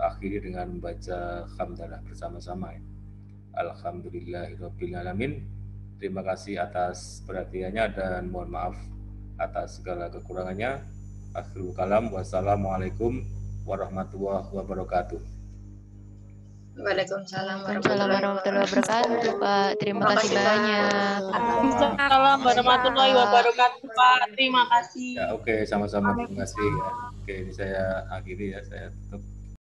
akhiri dengan membaca hamdalah bersama-sama ya. Alhamdulillahirabbil alamin. Terima kasih atas perhatiannya dan mohon maaf atas segala kekurangannya. Akhirul kalam, wassalamualaikum warahmatullahi wabarakatuh. Waalaikumsalam warahmatullahi wabarakatuh, Pak. Terima kasih banyak. Waalaikumsalam warahmatullahi wabarakatuh, Pak. Terima kasih. Ya, oke, sama-sama. Terima kasih ya. Oke, ini saya akhiri ya, saya tutup.